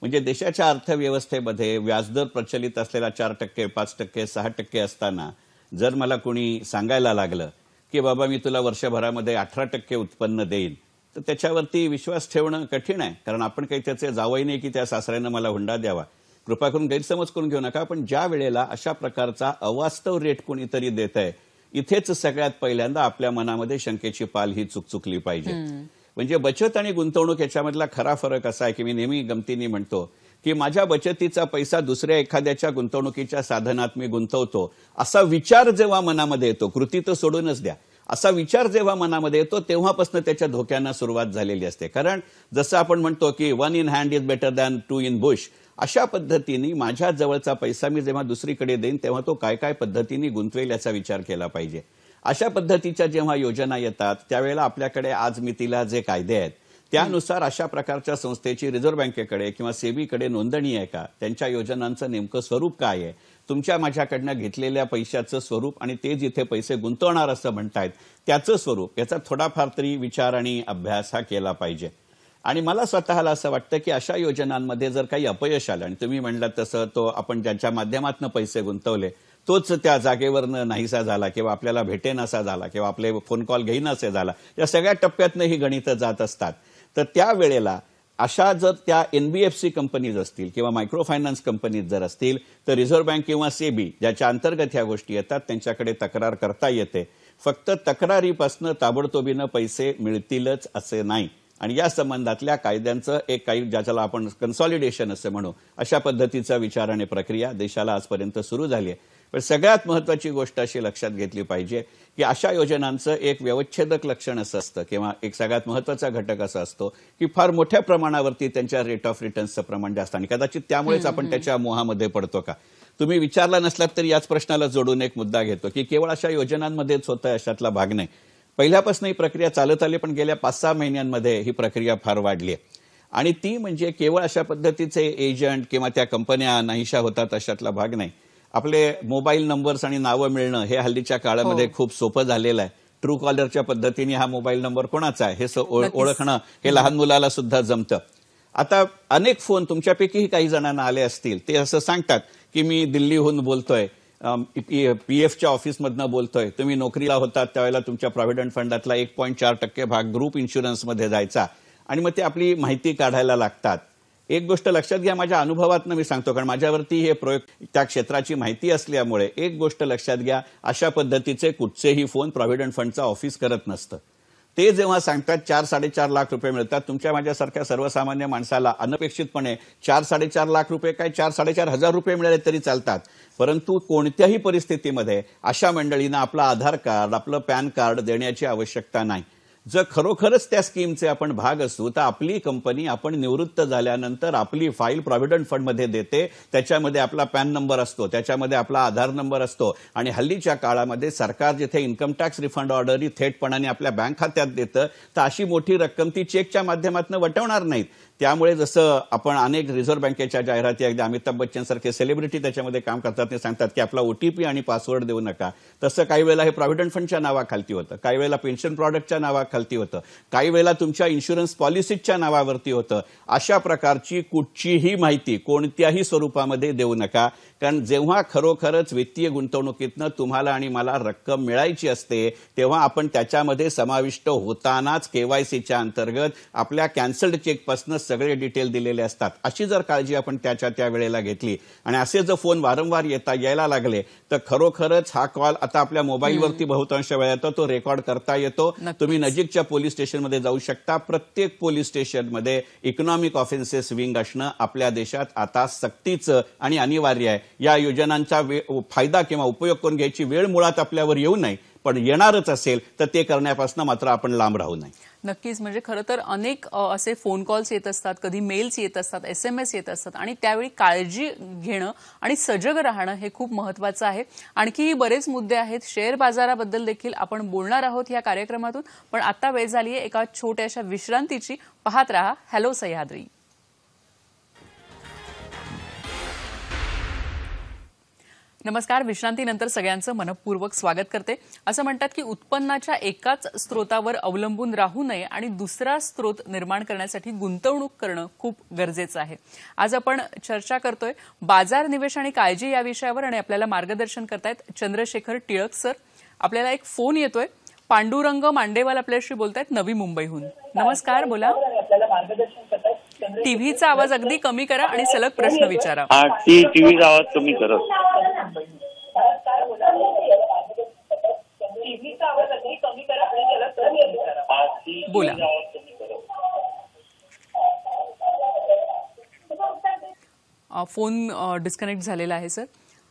म्हणजे देशाच्या अर्थव्यवस्थेमध्ये व्याजदर प्रचलित असलेला 4%, 5%, 6% असताना जर मला कोणी सांगायला लागलं की बाबा मी तुला वर्षभरामध्ये 18% उत्पन्न देईन, तर त्याच्यावरती विश्वास ठेवणं कठीण आहे. कारण आपण काही त्याचे जावई नाही की त्या सासऱ्यानं मला हुंडा द्यावा. कृपा करून गैरसमज करून घेऊ नका. पण ज्या वेळेला अशा प्रकारचा अवास्तव रेट कोणीतरी देत आहे, इथेच सगळ्यात पहिल्यांदा आपल्या मनामध्ये शंकेची पाल ही चुकचुकली पाहिजे. म्हणजे बचत आणि गुंतवणूक याच्यामधला खरा फरक असा आहे की मी नेहमी गमतीने म्हणतो की माझ्या बचतीचा पैसा दुसऱ्या एखाद्याच्या गुंतवणुकीच्या साधनात मी गुंतवतो असा विचार जेव्हा मनामध्ये येतो, कृती तर सोडूनच द्या, असा विचार जेव्हा मनामध्ये येतो तेव्हापासून त्याच्या धोक्यांना सुरुवात झालेली असते. कारण जसं आपण म्हणतो की 1 in hand is better than 2 in bush, अशा पद्धतीने माझ्या जवळचा पैसा मी जेव्हा दुसरीकडे देईन तेव्हा तो काय काय पद्धतीने गुंतवेल याचा विचार केला पाहिजे. अशा पद्धतीच्या जेव्हा योजना येतात त्यावेळेला आपल्याकडे आज मितीला जे कायदे आहेत त्यानुसार अशा प्रकारच्या संस्थेची रिझर्व्ह बँकेकडे किंवा सेबीकडे नोंदणी आहे का, त्यांच्या योजनांचं नेमकं स्वरूप काय आहे, तुमच्या माझ्याकडनं घेतलेल्या पैशाचं स्वरूप आणि ते जिथे पैसे गुंतवणार असं म्हणतायत त्याचं स्वरूप, याचा थोडाफार तरी विचार आणि अभ्यास हा केला पाहिजे. आणि मला स्वतःला असं वाटतं की अशा योजनांमध्ये जर काही अपयश आलं आणि तुम्ही म्हणलात तसं तो आपण ज्यांच्या माध्यमातून पैसे गुंतवले तोच त्या जागेवरनं नाहीसा झाला किंवा आपल्याला भेटेनासा झाला किंवा आपले फोन कॉल घेईनासे झाला, या सगळ्या टप्प्यातनं ही गणितं जात असतात. तर त्यावेळेला अशा जर त्या NBFC कंपनीज असतील किंवा मायक्रो फायनान्स कंपनीज जर असतील तर रिझर्व्ह बँक किंवा सेबी ज्याच्या अंतर्गत ह्या गोष्टी येतात त्यांच्याकडे तक्रार करता येते. फक्त तक्रारीपासून ताबडतोबीनं पैसे मिळतीलच असे नाही. आणि या संबंधातल्या कायद्यांचं एक काही ज्याला आपण कन्सॉलिडेशन असं म्हणू, अशा पद्धतीचा विचार आणि प्रक्रिया देशाला आजपर्यंत सुरू झाली आहे. पण सगळ्यात महत्वाची गोष्ट अशी लक्षात घेतली पाहिजे की अशा योजनांचं एक व्यवच्छेदक लक्षण असं असतं किंवा एक सगळ्यात महत्वाचा घटक असा असतो की फार मोठ्या प्रमाणावरती त्यांच्या रेट ऑफ रिटर्न्सचं प्रमाण जास्त, आणि कदाचित त्यामुळेच आपण त्याच्या मोहामध्ये पडतो का. तुम्ही विचारला नसलात तरी याच प्रश्नाला जोडून एक मुद्दा घेतो की केवळ अशा योजनांमध्येच होतं अशातला भाग नाही. पहिल्यापासून ही प्रक्रिया चालत आली पण गेल्या 5-6 महिन्यांमध्ये ही प्रक्रिया फार वाढली आहे. आणि ती म्हणजे केवळ अशा पद्धतीचे एजंट किंवा त्या कंपन्या नाहीशा होतात अशातला भाग नाही. आपले मोबाईल नंबर्स आणि नावं मिळणं हे हल्लीच्या काळामध्ये खूप सोपं झालेलं आहे. ट्रू कॉलरच्या पद्धतीने हा मोबाईल नंबर कोणाचा आहे हे ओळखणं हे लहान मुलाला सुद्धा जमतं. आता अनेक फोन तुमच्यापैकीही काही जणांना आले असतील, ते असं सांगतात की मी दिल्लीहून बोलतोय, PFच्या ऑफिसमधनं बोलतोय, तुम्ही नोकरीला होतात त्यावेळेला तुमच्या प्रॉव्हिडंट फंडातला 1.4% भाग ग्रुप इन्शुरन्समध्ये जायचा, आणि मग ते आपली माहिती काढायला लागतात. एक गोष्ट लक्षात घ्या, माझ्या अनुभवातनं मी सांगतो कारण माझ्यावरती हे प्रयोग त्या क्षेत्राची माहिती असल्यामुळे, एक गोष्ट लक्षात घ्या, अशा पद्धतीचे कुठचेही फोन प्रॉव्हिडंट फंडचा ऑफिस करत नसतं. ते जेव्हा सांगतात 4-4.5 लाख रुपये मिळतात, तुमच्या माझ्यासारख्या सर्वसामान्य माणसाला अनपेक्षितपणे 4-4.5 लाख रुपये काय 4-4.5 हजार रुपये मिळाले तरी चालतात. परंतु कोणत्याही परिस्थितीमध्ये अशा मंडळींना आपलं आधार कार्ड, आपलं पॅन कार्ड देण्याची आवश्यकता नाही. जर खरोखरच त्या स्कीमचे आपण भाग असू तर आपली कंपनी आपण निवृत्त झाल्यानंतर आपली फाईल प्रॉव्हिडंट फंडमध्ये देते, त्याच्यामध्ये आपला पॅन नंबर असतो, त्याच्यामध्ये आपला आधार नंबर असतो, आणि हल्लीच्या काळामध्ये सरकार जिथे इन्कम टॅक्स रिफंड ऑर्डर थेटपणाने आपल्या बँक खात्यात देतं तर अशी मोठी रक्कम ती चेकच्या माध्यमातून वटवणार नाहीत. त्यामुळे जसं आपण अनेक रिझर्व्ह बँकेच्या जाहिराती, अगदी अमिताभ बच्चन सारखे सेलिब्रिटी त्याच्यामध्ये काम करतात, ते सांगतात की आपला OTP आणि पासवर्ड देऊ नका, तसं काही वेळेला हे प्रॉव्हिडंट फंडच्या नावाखालती होतं, काही वेळेला पेन्शन प्रॉडक्टच्या नावाखालती होतं, काही वेळेला तुमच्या इन्शुरन्स पॉलिसीच्या नावावरती होतं. अशा प्रकारची कुठचीही माहिती कोणत्याही स्वरूपामध्ये देऊ नका. कारण जेव्हा खरोखरच वित्तीय गुंतवणुकीतनं तुम्हाला आणि मला रक्कम मिळायची असते तेव्हा आपण त्याच्यामध्ये समाविष्ट होतानाच KYCच्या अंतर्गत आपल्या कॅन्सल्ड चेकपासून सगळे डिटेल दिलेले असतात. अशी जर काळजी आपण त्या वेळेला घेतली आणि असे जर फोन वारंवार यायला लागले तर खरोखरच हा कॉल आता आपल्या मोबाईलवरती बहुतांश वेळा येतो, तो रेकॉर्ड करता येतो. तुम्ही नजीकच्या पोलीस स्टेशनमध्ये जाऊ शकता. प्रत्येक पोलीस स्टेशनमध्ये इकॉनॉमिक ऑफेन्सेस विंग असणं आपल्या देशात आता सक्तीचं आणि अनिवार्य आहे. या योजनांचा फायदा किंवा उपयोग करून घ्यायची वेळ मुळात आपल्यावर येऊ नये, पण येणारच असेल तर ते करण्यापासून मात्र आपण लांब राहू नये. नक्कीच. म्हणजे खरं तर अनेक असे फोन कॉल्स येत असतात, कधी मेल्स येत असतात, SMS येत असतात आणि त्यावेळी काळजी घेणं आणि सजग राहणं हे खूप महत्त्वाचं आहे. आणखी बरेच मुद्दे आहेत. शेअर बाजाराबद्दल देखील आपण बोलणार आहोत या कार्यक्रमातून. पण आता वेळ झाली आहे एका छोट्याशा विश्रांतीची. पाहत रहा हॅलो सह्याद्री. नमस्कार. विश्रांतीनंतर सगळ्यांचं मनपूर्वक स्वागत करते. असं म्हणतात की उत्पन्नाच्या एकाच स्रोतावर अवलंबून राहू नये आणि दुसरा स्रोत निर्माण करण्यासाठी गुंतवणूक करणं खूप गरजेचं आहे. आज आपण चर्चा करतोय बाजार निवेश आणि काळजी या विषयावर आणि आपल्याला मार्गदर्शन करतायत चंद्रशेखर टिळक सर. आपल्याला एक फोन येतोय. पांडुरंग मांडेवाल आपल्याशी बोलतायत नवी मुंबईहून. नमस्कार, बोला. टीव्हीचा आवाज अगदी कमी करा आणि सलग प्रश्न विचारा. टीव्हीचा आवाज कमी करा. बोला. फोन डिस्कनेक्ट झालेला आहे सर.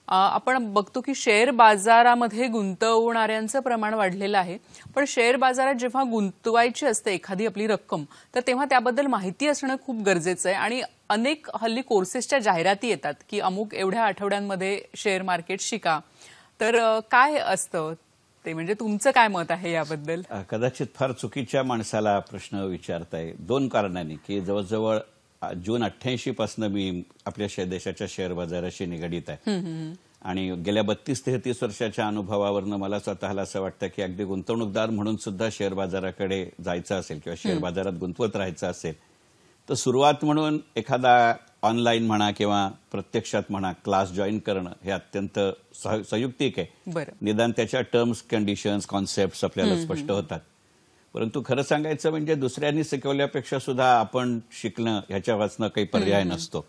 आपण बघतो की शेअर बाजारामध्ये गुंतवणाऱ्यांचं प्रमाण वाढलेलं आहे. पण शेअर बाजारात जेव्हा गुंतवायची असते एखादी आपली रक्कम तर तेव्हा त्याबद्दल माहिती असणं खूप गरजेचं आहे. आणि अनेक हल्ली कोर्सेसच्या जाहिराती येतात की अमुक एवढ्या आठवड्यांमध्ये शेअर मार्केट शिका. तर काय असतं ते, म्हणजे तुमचं काय मत आहे याबद्दल? कदाचित फार चुकीच्या माणसाला प्रश्न विचारताय. दोन कारणांनी की जवळजवळ जून 88 पासून मी आपल्या देशाच्या शेअर बाजाराशी निगडीत आहे आणि गेल्या 32-33 वर्षाच्या अनुभवावरनं मला स्वतःला असं वाटतं की अगदी गुंतवणूकदार म्हणून सुद्धा शेअर बाजाराकडे जायचं असेल किंवा शेअर बाजारात गुंतवत राहायचं असेल तर सुरुवात म्हणून एखादा ऑनलाईन म्हणा किंवा प्रत्यक्षात म्हणा क्लास जॉईन करणं हे अत्यंत संयुक्तिक आहे. निदान त्याच्या टर्म्स, कंडिशन्स, कॉन्सेप्ट आपल्याला स्पष्ट होतात. परंतु खरं सांगायचं म्हणजे दुसऱ्यांनी शिकवल्यापेक्षा सुद्धा आपण शिकणं ह्याच्या वाचनं काही पर्याय नसतो.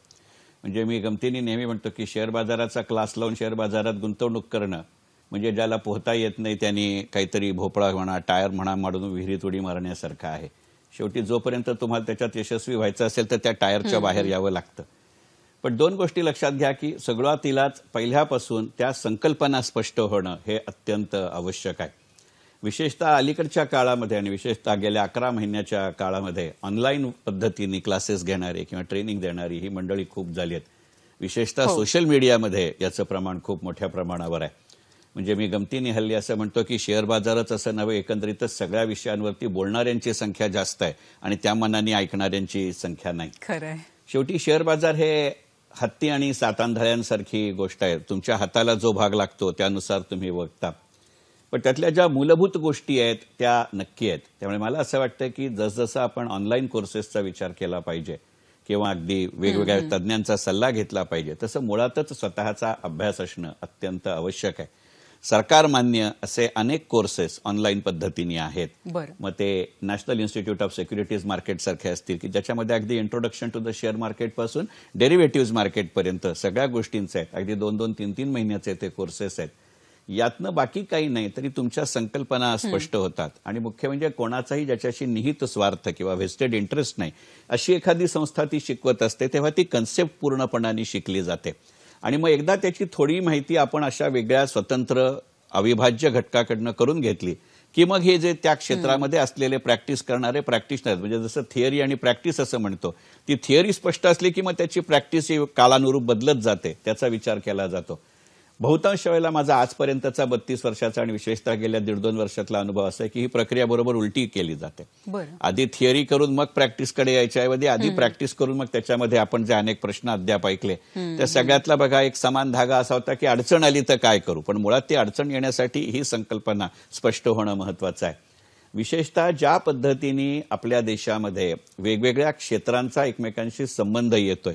म्हणजे मी गमतीने नेहमी म्हणतो की शेअर बाजाराचा क्लास लावून शेअर बाजारात गुंतवणूक करणं म्हणजे ज्याला पोहता येत नाही त्यांनी काहीतरी भोपळा म्हणा, टायर म्हणा मारून विहिरीत उडी मारण्यासारखं आहे. शेवटी जोपर्यंत तुम्हाला त्याच्यात यशस्वी व्हायचं असेल तर त्या टायरच्या बाहेर यावं लागतं. पण दोन गोष्टी लक्षात घ्या की सुरुवातीलाच पहिल्यापासून त्या संकल्पना स्पष्ट होणं हे अत्यंत आवश्यक आहे. विशेषतः अलीकडच्या काळामध्ये आणि विशेषतः गेल्या 11 महिन्याच्या काळामध्ये ऑनलाईन पद्धतीने क्लासेस घेणारे किंवा ट्रेनिंग देणारी ही मंडळी खूप झाली आहेत. विशेषतः सोशल मीडियामध्ये याचं प्रमाण खूप मोठ्या प्रमाणावर आहे. म्हणजे मी गमतीने हल्ली असं म्हणतो की शेअर बाजारच असं नव्हे, एकंदरीतच सगळ्या विषयांवरती बोलणाऱ्यांची संख्या जास्त आहे आणि त्या मनाने ऐकणाऱ्यांची संख्या नाही. खरंय. शेवटी शेअर बाजार हे हत्ती आणि सातांधळ्यांसारखी गोष्ट आहे. तुमच्या हाताला जो भाग लागतो त्यानुसार तुम्ही बघता. पण त्यातल्या ज्या मूलभूत गोष्टी आहेत त्या नक्की आहेत. त्यामुळे मला असं वाटतं की जसजसं आपण ऑनलाईन कोर्सेसचा विचार केला पाहिजे किंवा अगदी वेगवेगळ्या तज्ज्ञांचा सल्ला घेतला पाहिजे तसं मुळातच स्वतःचा अभ्यास असणं अत्यंत आवश्यक आहे. सरकार मान्य असे अनेक कोर्सेस ऑनलाईन पद्धतीने आहेत. मग ते national institute of securities market सारखे असतील की ज्याच्यामध्ये अगदी introduction to the share market पासून डेरिव्हेटिव्ह मार्केटपर्यंत सगळ्या गोष्टींचे आहेत. अगदी 2-2, 3-3 महिन्याचे ते कोर्सेस आहेत. यातनं बाकी काही नाही तरी तुमच्या संकल्पना स्पष्ट होतात आणि मुख्य म्हणजे कोणाचाही ज्याच्याशी निहित स्वार्थ किंवा व्हेस्टेड इंटरेस्ट नाही अशी एखादी संस्था ती शिकवत असते तेव्हा ती कन्सेप्ट पूर्णपणाने शिकली जाते. आणि मग एकदा त्याची थोडी माहिती आपण अशा वेगळ्या स्वतंत्र अविभाज्य घटकाकडनं करून घेतली की मग हे जे त्या क्षेत्रामध्ये असलेले प्रॅक्टिस करणारे प्रॅक्टिशनर म्हणजे जसं थिअरी आणि प्रॅक्टिस असं म्हणतो ती थिअरी स्पष्ट असली की मग त्याची प्रॅक्टिस ही कालानुरूप बदलत जाते. त्याचा विचार केला जातो. बहुतांश वेळेला माझा आजपर्यंतचा 32 वर्षाचा आणि विशेषतः गेल्या 1.5-2 वर्षातला अनुभव असा आहे की ही प्रक्रिया बरोबर उलटी केली जाते. आधी थिअरी करून मग प्रॅक्टिसकडे यायच्या ऐवजी आधी प्रॅक्टिस करून मग त्याच्यामध्ये आपण जे अनेक प्रश्न अद्याप ऐकले त्या सगळ्यातला बघा एक समान धागा असा होता की अडचण आली तर काय करू. पण मुळात ती अडचण येण्यासाठी ही संकल्पना स्पष्ट होणं महत्वाचं आहे. विशेषतः ज्या पद्धतीने आपल्या देशामध्ये वेगवेगळ्या क्षेत्रांचा एकमेकांशी संबंध येतोय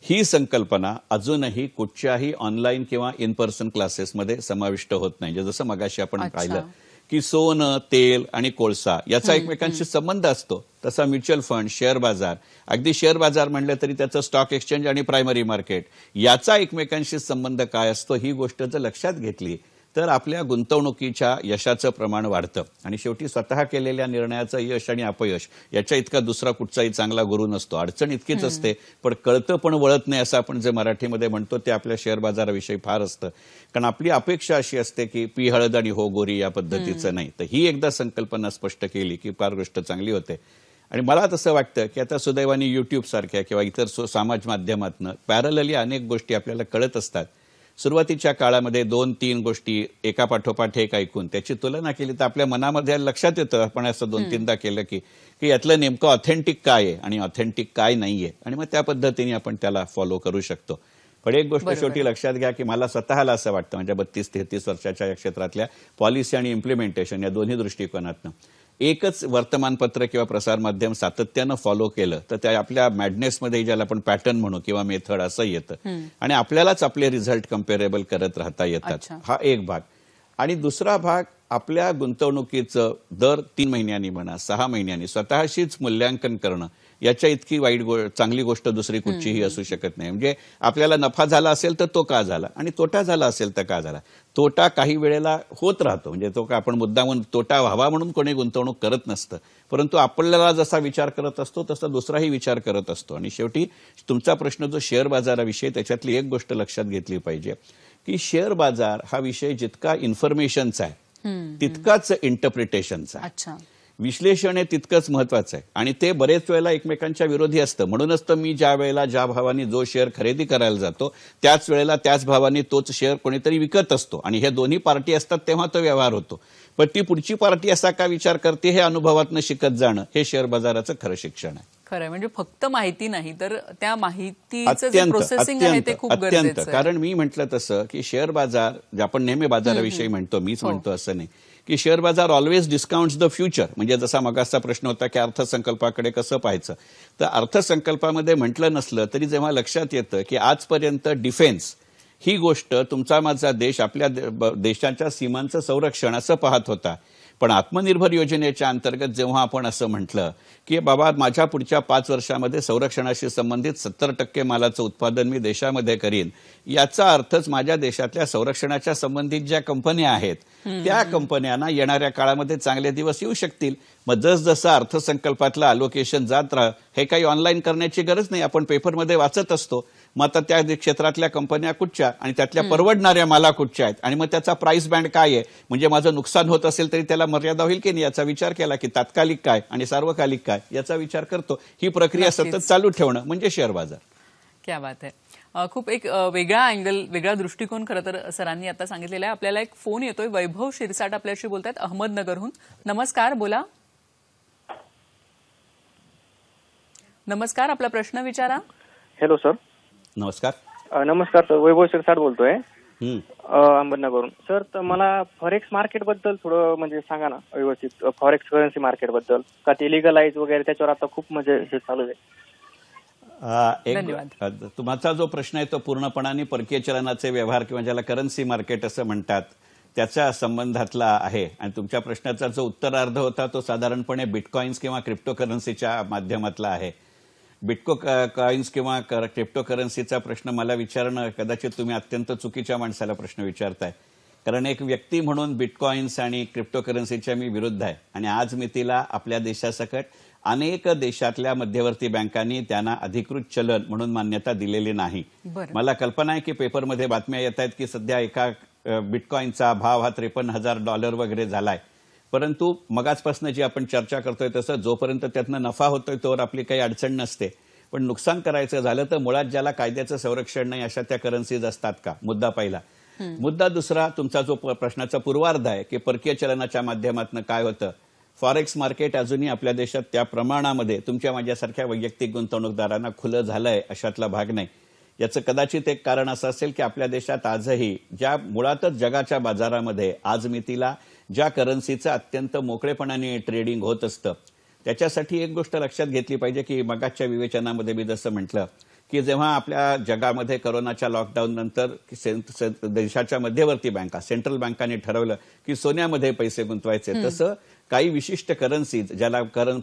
ही संकल्पना अजूनही कुठच्याही ऑनलाईन किंवा इन पर्सन क्लासेसमध्ये समाविष्ट होत नाही. जसं मगाशी आपण पाहिलं की सोनं, तेल आणि कोळसा याचा एकमेकांशी संबंध असतो तसा म्युच्युअल फंड, शेअर बाजार, अगदी शेअर बाजार म्हणलं तरी त्याचं स्टॉक एक्सचेंज आणि प्रायमरी मार्केट याचा एकमेकांशी संबंध काय असतो ही गोष्ट जर लक्षात घेतली तर आपल्या गुंतवणुकीच्या यशाचं प्रमाण वाढतं. आणि शेवटी स्वतः केलेल्या निर्णयाचं यश आणि अपयश याच्या इतका दुसरा कुठचाही चांगला गुरु नसतो. अडचण इतकीच असते, पण कळतं पण वळत नाही असं आपण जे मराठीमध्ये म्हणतो ते आपल्या शेअर बाजाराविषयी फार असतं. कारण आपली अपेक्षा अशी असते की पी हळद आणि हो गोरी या पद्धतीचं नाही. तर ही एकदा संकल्पना स्पष्ट केली की फार गोष्ट चांगली होते. आणि मला तसं वाटतं की आता सुदैवाने युट्यूब सारख्या किंवा इतर समाज माध्यमातनं पॅरलली अनेक गोष्टी आपल्याला कळत असतात. सुरुवातीच्या काळामध्ये 2-3 गोष्टी एका पाठोपाठ एक ऐकून त्याची तुलना केली तर आपल्या मनामध्ये लक्षात येतं, आपण असं 2-3दा केलं की यातलं नेमकं ऑथेंटिक काय आहे आणि ऑथेंटिक काय नाहीये, आणि मग त्या पद्धतीने आपण त्याला फॉलो करू शकतो. पण एक गोष्ट शेवटी लक्षात घ्या की मला स्वतःला असं वाटतं, म्हणजे 32-33 वर्षाच्या या क्षेत्रातल्या पॉलिसी आणि इम्प्लिमेंटेशन या दोन्ही दृष्टिकोनातनं एकच वर्तमानपत्र किंवा प्रसारमाध्यम सातत्यानं फॉलो केलं तर त्या आपल्या मॅडनेसमध्ये ज्याला आपण पॅटर्न म्हणू किंवा मेथड असं येतं आणि आपल्यालाच आपले रिझल्ट कम्पेरेबल करत राहता येतात. हा एक भाग. आणि दुसरा भाग, आपल्या गुंतवणुकीचं दर 3 महिन्यांनी म्हणा 6 महिन्यांनी स्वतःशीच मूल्यांकन करणं याच्या इतकी चांगली गोष्ट दुसरी कुठचीही असू शकत नाही. म्हणजे आपल्याला नफा झाला असेल तर तो का झाला आणि तोटा झाला असेल तर का झाला. तोटा काही वेळेला होत राहतो, म्हणजे तो का आपण मुद्दामून तोटा व्हावा म्हणून कोणी गुंतवणूक करत नसतं, परंतु आपल्याला जसा विचार करत असतो तसा दुसराही विचार करत असतो. आणि शेवटी तुमचा प्रश्न जो शेअर बाजाराविषयी, त्याच्यातली एक गोष्ट लक्षात घेतली पाहिजे की शेअर बाजार हा विषय जितका इन्फॉर्मेशनचा आहे तितकाच इंटरप्रिटेशनचा आहे. विश्लेषण हे तितकंच महत्वाचं आहे आणि ते बरेच वेळेला एकमेकांच्या विरोधी असतं. म्हणूनच तर मी ज्या वेळेला ज्या भावाने जो शेअर खरेदी करायला जातो त्याच वेळेला त्याच भावाने तोच शेअर कोणीतरी विकत असतो आणि हे दोन्ही पार्टी असतात तेव्हा तो व्यवहार होतो. पण ती पुढची पार्टी असा का विचार करते हे अनुभवातनं शिकत जाणं हे शेअर बाजाराचं खरं शिक्षण आहे. खरं म्हणजे फक्त माहिती नाही तर त्या माहितीचं जे प्रोसेसिंग आहे ते खूप गरजेचं आहे. कारण मी म्हटलं तसं की शेअर बाजार आपण नेहमी बाजाराविषयी म्हणतो, मीच म्हणतो असं नाही, की शेअर बाजार ऑलवेज डिस्काउंट्स द फ्युचर. म्हणजे जसा मगाचा प्रश्न होता की अर्थसंकल्पाकडे कसं पाहायचं, तर अर्थसंकल्पामध्ये म्हटलं नसलं तरी जेव्हा लक्षात येतं की आजपर्यंत डिफेन्स ही गोष्ट तुमचा माझा देश आपल्या देशाच्या सीमांचं संरक्षण असं पाहत होता. पण आत्मनिर्भर योजनेच्या अंतर्गत जेव्हा आपण असं म्हटलं की बाबा माझ्या पुढच्या 5 वर्षामध्ये संरक्षणाशी संबंधित 70% मालाचं उत्पादन मी देशामध्ये करीन, याचा अर्थच माझ्या देशातल्या संरक्षणाच्या संबंधित ज्या कंपन्या आहेत त्या कंपन्यांना येणाऱ्या काळामध्ये चांगले दिवस येऊ शकतील. मग जसजसं अर्थसंकल्पातलं अलोकेशन जात राह, हे काही ऑनलाईन करण्याची गरज नाही, आपण पेपरमध्ये वाचत असतो. मग आता त्या क्षेत्रातल्या कंपन्या कुठच्या आणि त्यातल्या परवडणाऱ्या माला कुठच्या आहेत आणि मग त्याचा प्राइस बँड काय आहे, म्हणजे माझं नुकसान होत असेल तरी त्याला मर्यादा होईल की नाही याचा विचार केला की तात्कालिक काय आणि सार्वकालिक काय याचा विचार करतो. ही प्रक्रिया सतत चालू ठेवणं म्हणजे शेअर बाजार. क्या बात आहे. खूप एक वेगळा अँगल, वेगळा दृष्टिकोन खरं तर सरांनी आता सांगितलेला आहे. आपल्याला एक फोन येतोय, वैभव शिरसाट आपल्याशी बोलतायत अहमदनगरहून. नमस्कार, बोला. नमस्कार, आपला प्रश्न विचारा. Hello sir. नमस्कार. नमस्कार सर, वैभव शिरसाट बोलतोय अहमदनगरहून. सर तर मला फॉरेक्स मार्केट बद्दल थोडं म्हणजे सांगा ना व्यवस्थित, फॉरेक्स करन्सी मार्केट बद्दल, का ते लिगलाइज वगैरे त्याच्यावर आता खूप म्हणजे हे चालू आहे. तुमचा जो प्रश्न आहे तो पूर्णपणाने परकीय चलनाचे व्यवहार किंवा ज्याला करन्सी मार्केट असं म्हणतात त्याच्या संबंधातला आहे. आणि तुमच्या प्रश्नाचा जो उत्तरार्ध होता तो साधारणपणे बिटकॉइन्स किंवा क्रिप्टो करन्सीच्या माध्यमातला आहे. कॉइन्स किंवा क्रिप्टो करन्सीचा प्रश्न मला विचारणं कदाचित तुम्ही अत्यंत चुकीच्या माणसाला प्रश्न विचारताय. कारण एक व्यक्ती म्हणून बिटकॉइन्स आणि क्रिप्टो करन्सीच्या मी विरुद्ध आहे आणि आज मितीला आपल्या देशासकट अनेक देशातल्या मध्यवर्ती बँकांनी त्यांना अधिकृत चलन म्हणून मान्यता दिलेली नाही. मला कल्पना आहे की पेपरमध्ये बातम्या येत आहेत की सध्या एका बिटकॉइनचा भाव हा $53,000 वगैरे झालाय. परंतु मगाचपासून जी आपण चर्चा करतोय तसं जोपर्यंत त्यातनं नफा होतोय तोवर आपली काही अडचण नसते, पण नुकसान करायचं झालं तर मुळात ज्याला कायद्याचं संरक्षण नाही अशा त्या करन्सीज असतात का, मुद्दा पहिला. मुद्दा दुसरा, तुमचा जो प्रश्नाचा पूर्वार्ध आहे की परकीय चलनाच्या माध्यमातून काय होतं, फॉरेक्स मार्केट अजूनही आपल्या देशात त्या प्रमाणामध्ये तुमच्या माझ्यासारख्या वैयक्तिक गुंतवणूकदारांना खुलं झालंय अशातला भाग नाही. याचं कदाचित एक कारण असं असेल की आपल्या देशात आजही ज्या मुळातच जगाच्या बाजारामध्ये आज मितीला ज्या करन्सीचं अत्यंत मोकळेपणाने ट्रेडिंग होत असतं त्याच्यासाठी एक गोष्ट लक्षात घेतली पाहिजे की मगाच्या विवेचनामध्ये मी जसं म्हटलं की जेव्हा आपल्या जगामध्ये कोरोनाच्या लॉकडाऊन नंतर देशाच्या मध्यवर्ती बँका, सेंट्रल बँकांनी ठरवलं की सोन्यामध्ये पैसे गुंतवायचे, तसं काही विशिष्ट करन्सीज ज्याला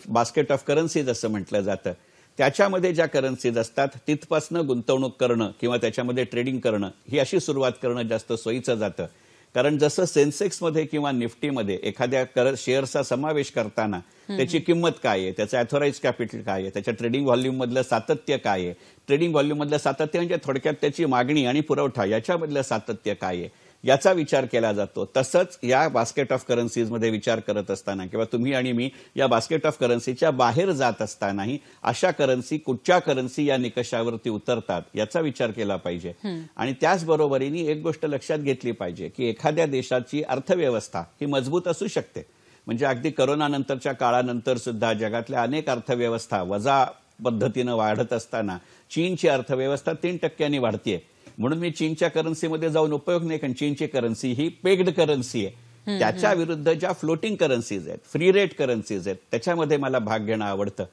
बास्केट ऑफ करन्सीज असं म्हटलं जातं त्याच्यामध्ये ज्या करन्सीज असतात तिथपासनं गुंतवणूक करणं किंवा त्याच्यामध्ये ट्रेडिंग करणं ही अशी सुरुवात करणं जास्त सोयीचं जातं. कारण जसं सेन्सेक्समध्ये किंवा निफ्टीमध्ये एखाद्या शेअरचा समावेश करताना त्याची किंमत काय आहे, त्याचं ऑथोराइज कॅपिटल काय आहे, त्याच्या ट्रेडिंग व्हॉल्यूम मधलं सातत्य काय आहे, ट्रेडिंग व्हॉल्यूम मधलं सातत्य म्हणजे थोडक्यात त्याची मागणी आणि पुरवठा याच्यामधलं सातत्य काय आहे याचा विचार केला जातो. तसंच या बास्केट ऑफ करन्सीजमध्ये विचार करत असताना किंवा तुम्ही आणि मी या बास्केट ऑफ करन्सीच्या बाहेर जात असतानाही अशा करन्सी कुठच्या करन्सी या निकषावरती उतरतात याचा विचार केला पाहिजे. आणि त्याचबरोबरीने एक गोष्ट लक्षात घेतली पाहिजे की एखाद्या देशाची अर्थव्यवस्था ही मजबूत असू शकते. म्हणजे अगदी करोनानंतरच्या काळानंतर सुद्धा जगातल्या अनेक अर्थव्यवस्था वजा पद्धतीनं वाढत असताना चीनची अर्थव्यवस्था 3% वाढतीये. म्हणून मी चीनच्या करन्सीमध्ये जाऊन उपयोग नाही, कारण चीनची करन्सी ही पेग्ड करन्सी आहे. त्याच्या विरुद्ध ज्या फ्लोटिंग करन्सीज आहेत, फ्री रेट करन्सीज आहेत, त्याच्यामध्ये मला भाग घेणं आवडतं.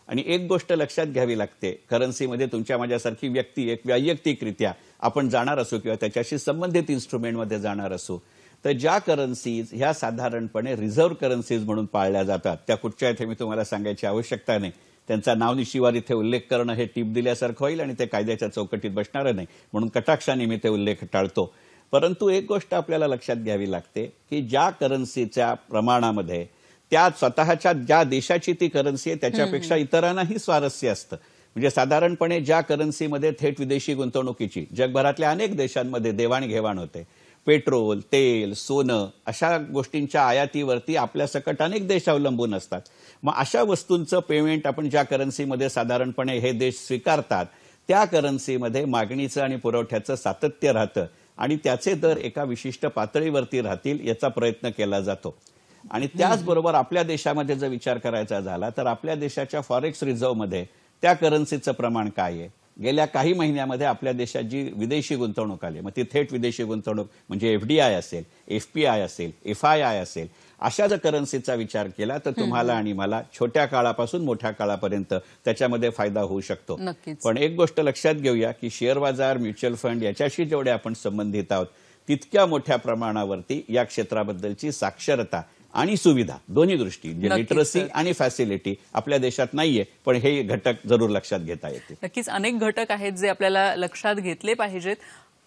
आणि एक गोष्ट लक्षात घ्यावी लागते, करन्सीमध्ये तुमच्या माझ्यासारखी व्यक्ती एक वैयक्तिकरित्या आपण जाणार असू किंवा त्याच्याशी संबंधित इन्स्ट्रुमेंटमध्ये जाणार असू तर ज्या करन्सीज ह्या साधारणपणे रिझर्व्ह करन्सीज म्हणून पाळल्या जातात त्या कुठच्या इथे मी तुम्हाला सांगायची आवश्यकता नाही. त्यांचा नावनिशिवार इथे उल्लेख करणं हे टीप दिल्यासारखं होईल आणि ते कायद्याच्या चौकटीत बसणार नाही, म्हणून कटाक्षाने मी ते उल्लेख टाळतो. परंतु एक गोष्ट आपल्याला लक्षात घ्यावी लागते की ज्या करन्सीच्या प्रमाणामध्ये त्या स्वतःच्या ज्या देशाची ती करन्सी आहे त्याच्यापेक्षा इतरांनाही स्वारस्य असतं. म्हणजे साधारणपणे ज्या करन्सीमध्ये थेट विदेशी गुंतवणुकीची जगभरातल्या अनेक देशांमध्ये देवाणघेवाण होते, पेट्रोल, तेल, सोनं अशा गोष्टींच्या आयातीवरती आपल्या सकट अनेक देश अवलंबून असतात. मग अशा वस्तूंचं पेमेंट आपण ज्या करन्सीमध्ये साधारणपणे हे देश स्वीकारतात त्या करन्सीमध्ये मागणीचं आणि पुरवठ्याचं सातत्य राहतं आणि त्याचे दर एका विशिष्ट पातळीवरती राहतील याचा प्रयत्न केला जातो. आणि त्याचबरोबर आपल्या देशामध्ये जर विचार करायचा झाला तर आपल्या देशाच्या फॉरेक्स रिझर्व्हमध्ये त्या करन्सीचं प्रमाण काय आहे. गेल्या काही महिन्यामध्ये आपल्या देशात जी विदेशी गुंतवणूक आली, मग ती थेट विदेशी गुंतवणूक म्हणजे FDI असेल, FPI असेल, FII असेल, अशा जर करन्सीचा विचार केला तर तुम्हाला आणि मला छोट्या काळापासून मोठ्या काळापर्यंत त्याच्यामध्ये फायदा होऊ शकतो. पण एक गोष्ट लक्षात घेऊया की शेअर बाजार, म्युच्युअल फंड याच्याशी जेवढे आपण संबंधित आहोत तितक्या मोठ्या प्रमाणावरती या क्षेत्राबद्दलची साक्षरता आणि सुविधा दोन्ही दृष्टी म्हणजे लिटरसी आणि फॅसिलिटी आपल्या देशात नाहीये. पण हे घटक जरूर लक्षात घेता येतील. नक्कीच अनेक घटक आहेत जे आपल्याला लक्षात घेतले पाहिजेत.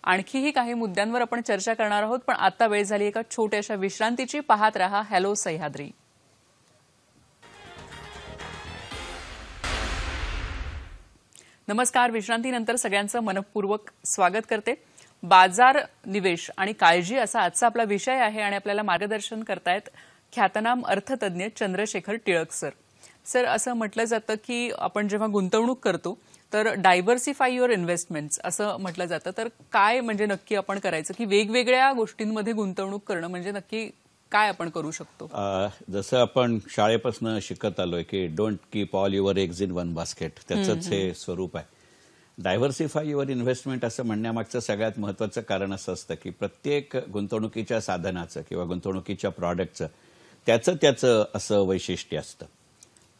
आणखीही काही मुद्द्यांवर आपण चर्चा करणार आहोत, पण आता वेळ झाली एका छोट्याशा विश्रांतीची. पाहत रहा हॅलो सह्याद्री. नमस्कार. विश्रांतीनंतर सगळ्यांचं मनपूर्वक स्वागत करते. बाजार निवेश आणि काळजी असा आजचा आपला विषय आहे आणि आपल्याला मार्गदर्शन करतायत ख्यातनाम अर्थतज्ञ चंद्रशेखर टिळक सर. सर, असं म्हटलं जातं की आपण जेव्हा गुंतवणूक करतो तर डायव्हर्सिफाय युअर इन्व्हेस्टमेंट्स असं म्हटलं जातं. तर काय म्हणजे नक्की आपण करायचं की वेगवेगळ्या गोष्टींमध्ये गुंतवणूक करणं म्हणजे नक्की काय आपण करू शकतो? जसं आपण शाळेपासून शिकत आलोय की don't keep all your eggs in one basket, त्याचंच हे स्वरूप आहे. डायव्हर्सिफाय युअर इन्व्हेस्टमेंट असं म्हणण्यामागचं सगळ्यात महत्त्वाचं कारण असं असतं की प्रत्येक गुंतवणुकीच्या साधनाचं किंवा गुंतवणुकीच्या प्रॉडक्टचं त्याचं असं वैशिष्ट्य असतं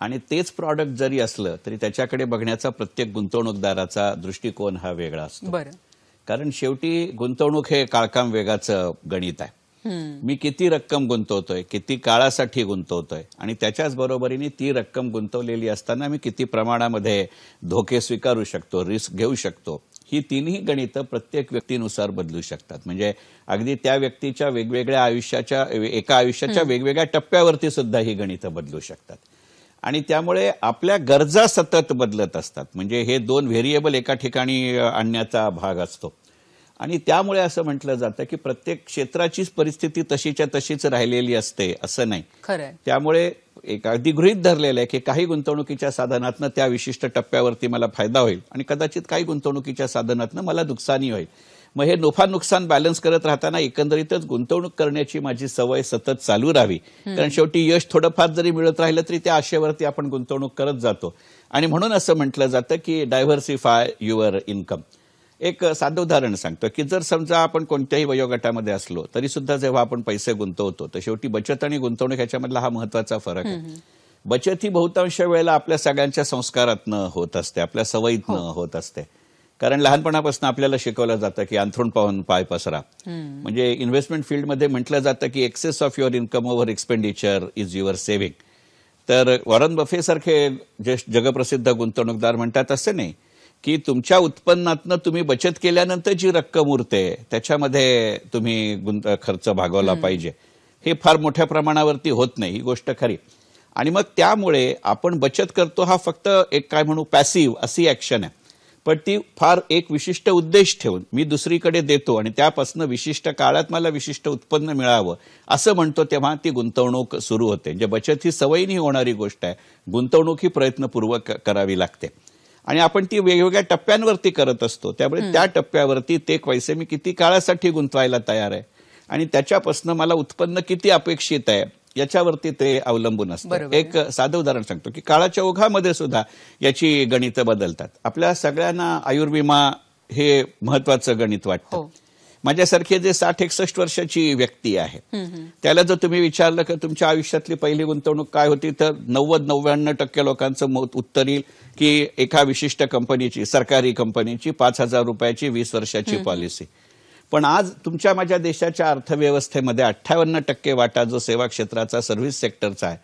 आणि तेच प्रॉडक्ट जरी असलं तरी त्याच्याकडे बघण्याचा प्रत्येक गुंतवणूकदाराचा दृष्टिकोन हा वेगळा असतो. कारण शेवटी गुंतवणूक हे काळकाम वेगाचं गणित आहे. मी किती रक्कम गुंतवतोय, किती काळासाठी गुंतवतोय आणि त्याच्याच बरोबरीने ती रक्कम गुंतवलेली असताना मी किती प्रमाणामध्ये धोके स्वीकारू शकतो, रिस्क घेऊ शकतो, ही तिन्ही गणितं प्रत्येक व्यक्तीनुसार बदलू शकतात. म्हणजे अगदी त्या व्यक्तीच्या वेगवेगळ्या आयुष्याच्या वेगवेगळ्या टप्प्यावरती सुद्धा ही गणितं बदलू शकतात. आणि त्यामुळे आपल्या गरजा सतत बदलत असतात. म्हणजे हे दोन व्हेरिएबल एका ठिकाणी आणण्याचा भाग असतो. आणि त्यामुळे असं म्हटलं जातं की प्रत्येक क्षेत्राचीच परिस्थिती तशीच्या तशीच राहिलेली असते असं नाही. त्यामुळे एक अगदी गृहीत धरलेलं आहे की काही गुंतवणुकीच्या साधनातनं त्या विशिष्ट टप्प्यावरती मला फायदा होईल आणि कदाचित काही गुंतवणुकीच्या साधनातनं मला नुकसानही होईल. मग हे नफा नुकसान बॅलन्स करत राहताना एकंदरीतच गुंतवणूक करण्याची माझी सवय सतत चालू राहावी. कारण शेवटी यश थोडंफार जरी मिळत राहिलं तरी त्या आशेवरती आपण गुंतवणूक करत जातो. आणि म्हणून असं म्हटलं जातं की डायव्हर्सिफाय युअर इन्कम. एक साधं उदाहरण सांगतो की जर समजा आपण कोणत्याही वयोगटामध्ये असलो तरी सुद्धा जेव्हा आपण पैसे गुंतवतो तर शेवटी बचत आणि गुंतवणूक ह्याच्यामधला हा महत्वाचा फरक आहे. बचत ही बहुतांश वेळेला आपल्या सगळ्यांच्या संस्कारातनं होत असते, आपल्या सवयीतनं होत असते. कारण लहानपणापासून आपल्याला शिकवलं जातं की अंथरूण पाहून पाय पसरा. म्हणजे इन्व्हेस्टमेंट फील्डमध्ये म्हटलं जातं की excess of your income over expenditure is your saving. तर वॉरन बफे सारखे जे जगप्रसिद्ध गुंतवणूकदार म्हणतात असं नाही की तुमच्या उत्पन्नातनं तुम्ही बचत केल्यानंतर जी रक्कम उरते त्याच्यामध्ये तुम्ही खर्च भागवला पाहिजे. हे फार मोठ्या प्रमाणावरती होत नाही, ही गोष्ट खरी. आणि मग त्यामुळे आपण बचत करतो हा फक्त एक काय म्हणू पॅसिव्ह अशी ऍक्शन आहे, पण ती फार एक विशिष्ट उद्देश ठेवून मी दुसरीकडे देतो आणि त्यापासून विशिष्ट काळात मला विशिष्ट उत्पन्न मिळावं असं म्हणतो, तेव्हा ती गुंतवणूक सुरू होते. म्हणजे बचत ही सवयीने होणारी गोष्ट आहे, गुंतवणूक ही प्रयत्नपूर्वक करावी लागते. आणि आपण ती वेगवेगळ्या टप्प्यांवरती करत असतो, त्यामुळे त्या टप्प्यावरती ते पैसे मी किती काळासाठी गुंतवायला तयार आहे आणि त्याच्यापासून मला उत्पन्न किती अपेक्षित आहे याच्यावरती ते अवलंबून असतं. एक साधं उदाहरण सांगतो की काळाच्या ओघामध्ये सुद्धा याची गणितं बदलतात. आपल्या सगळ्यांना आयुर्विमा हे महत्वाचं गणित वाटतं. माझ्यासारखी जे 60-61 वर्षाची व्यक्ती आहे त्याला जर तुम्ही विचारलं की तुमच्या आयुष्यातली पहिली गुंतवणूक काय होती, तर 90-99% लोकांचं मत उत्तर येईल की एका विशिष्ट कंपनीची, सरकारी कंपनीची 5,000 रुपयाची 20 वर्षाची पॉलिसी. पण आज तुमच्या माझ्या देशाच्या अर्थव्यवस्थेमध्ये 58% वाटा जो सेवा क्षेत्राचा, सर्व्हिस सेक्टरचा आहे,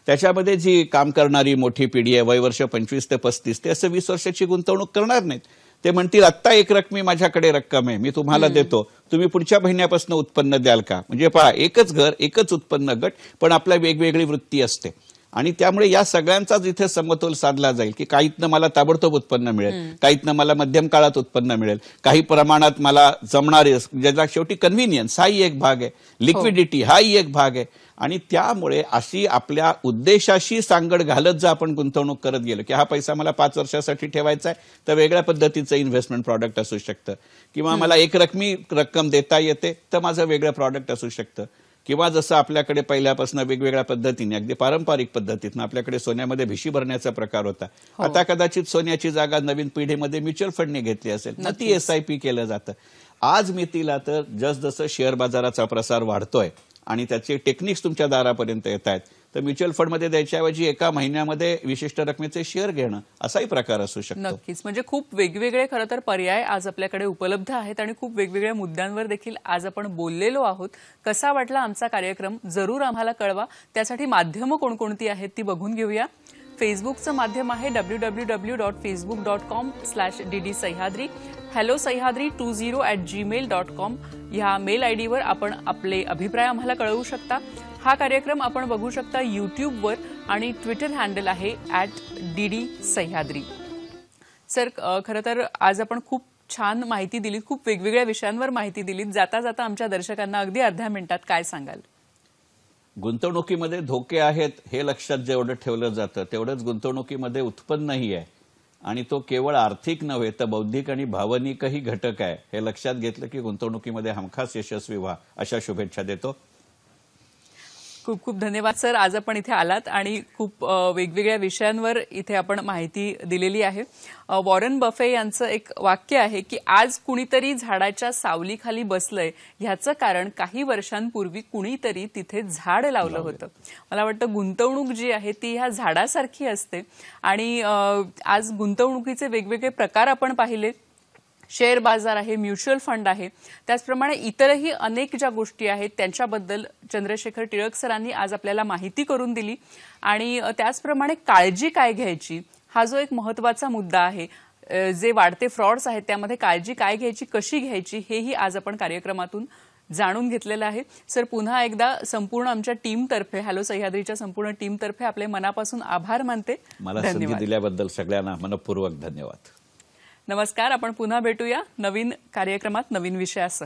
त्याच्यामध्ये जी काम करणारी मोठी पिढी आहे, वयवर्ष 25 ते 35, ते असं 20 वर्षाची गुंतवणूक करणार नाहीत. ते म्हणतील आत्ता एक रकमी माझ्याकडे रक्कम आहे, मी तुम्हाला देतो, तुम्ही पुढच्या महिन्यापासून उत्पन्न द्याल का. म्हणजे पहा, एकच घर एकच उत्पन्न गट, पण आपल्या वेगवेगळी वृत्ती असते. आणि त्यामुळे या सगळ्यांचाच इथे समतोल साधला जाईल की काहीतनं मला ताबडतोब उत्पन्न मिळेल, काहीतनं मला मध्यम काळात उत्पन्न मिळेल, काही प्रमाणात मला जमणारे, ज्याचा शेवटी कन्व्हिनियन्स हाही एक भाग आहे, लिक्विडिटी हाही एक भाग आहे. आणि त्यामुळे अशी आपल्या उद्देशाशी सांगड घालत जर आपण गुंतवणूक करत गेलो की हा पैसा मला 5 वर्षासाठी ठेवायचा आहे, तर वेगळ्या पद्धतीचं इन्व्हेस्टमेंट प्रॉडक्ट असू शकतं, किंवा मला एक रकमी रक्कम देता येते तर माझं वेगळं प्रॉडक्ट असू शकतं. किंवा जसं आपल्याकडे पहिल्यापासून वेगवेगळ्या पद्धतीने, अगदी पारंपरिक पद्धतीनं आपल्याकडे सोन्यामध्ये भिशी भरण्याचा प्रकार होता. आता कदाचित सोन्याची जागा नवीन पिढीमध्ये म्युच्युअल फंडने घेतली असेल, ना ती SIP केलं जातं. आज मितीला तर जसजसं शेअर बाजाराचा प्रसार वाढतोय आणि त्याचे टेक्निक्स तुमच्या दारापर्यंत येत आहेत, तर म्युच्युअल फंडमध्ये द्यायच्याऐवजी एका महिन्यामध्ये विशिष्ट रकमेचे शेअर घेणं असाही प्रकार असू शकतो. नक्कीच. म्हणजे खूप वेगवेगळे खरं तर पर्याय आज आपल्याकडे उपलब्ध आहेत आणि खूप वेगवेगळ्या मुद्द्यांवर देखील आज आपण बोललेलो आहोत. कसा वाटला आमचा कार्यक्रम जरूर आम्हाला कळवा. त्यासाठी माध्यमं कोणकोणती आहेत ती बघून घेऊया. फेसबुकचं माध्यम आहे www.facebook.com/dd Sahyadri. Hello Sahyadri 20@gmail.com ह्या मेल आयडीवर आपण आपले अभिप्राय आम्हाला कळवू शकता. हा कार्यक्रम आपण बघू शकता यूट्यूबवर आणि ट्विटर हँडल आहे @dd सह्याद्री. सर, खरं तर आज आपण खूप छान माहिती दिलीत, खूप वेगवेगळ्या विषयांवर माहिती दिलीत. जाता जाता आमच्या दर्शकांना अगदी अर्ध्या मिनिटात काय सांगाल? गुंतवणुकीमध्ये धोके आहेत हे लक्षात जेवढं ठेवलं जातं तेवढंच गुंतवणुकीमध्ये उत्पन्नही आहे, आणि तो केवळ आर्थिक नव्हे तर बौद्धिक आणि भावनिकही घटक आहे. हे लक्षात घेतलं की गुंतवणुकीमध्ये हमखास यशस्वी व्हा, अशा शुभेच्छा देतो. खूप खूप धन्यवाद सर. आज आपण इथे आलात आणि खूप वेगवेगळ्या विषयांवर इथे आपण माहिती दिलेली आहे. वॉरन बफे यांचं एक वाक्य आहे की आज कुणीतरी झाडाच्या सावलीखाली बसलंय, ह्याचं कारण काही वर्षांपूर्वी कुणीतरी तिथे झाड लावलं होतं. मला वाटतं गुंतवणूक जी आहे ती ह्या झाडासारखी असते. आणि आज गुंतवणुकीचे वेगवेगळे प्रकार आपण पाहिले. शेअर बाजार आहे, म्युच्युअल फंड आहे, त्याचप्रमाणे इतरही अनेक ज्या गोष्टी आहेत त्यांच्याबद्दल चंद्रशेखर टिळक सरांनी आज आपल्याला माहिती करून दिली. आणि त्याचप्रमाणे काळजी काय घ्यायची हा जो एक महत्त्वाचा मुद्दा आहे, जे वाढते फ्रॉड्स आहेत त्यामध्ये काळजी काय घ्यायची, कशी घ्यायची, हेही आज आपण कार्यक्रमातून जाणून घेतलेलं आहे. सर, पुन्हा एकदा संपूर्ण आमच्या टीमतर्फे, हॅलो सह्याद्रीच्या संपूर्ण टीमतर्फे आपले मनापासून आभार मानते. मला संधी दिल्याबद्दल सगळ्यांना मनपूर्वक धन्यवाद. नमस्कार. आपण पुन्हा भेटूया नवीन कार्यक्रमात नवीन विषयासह.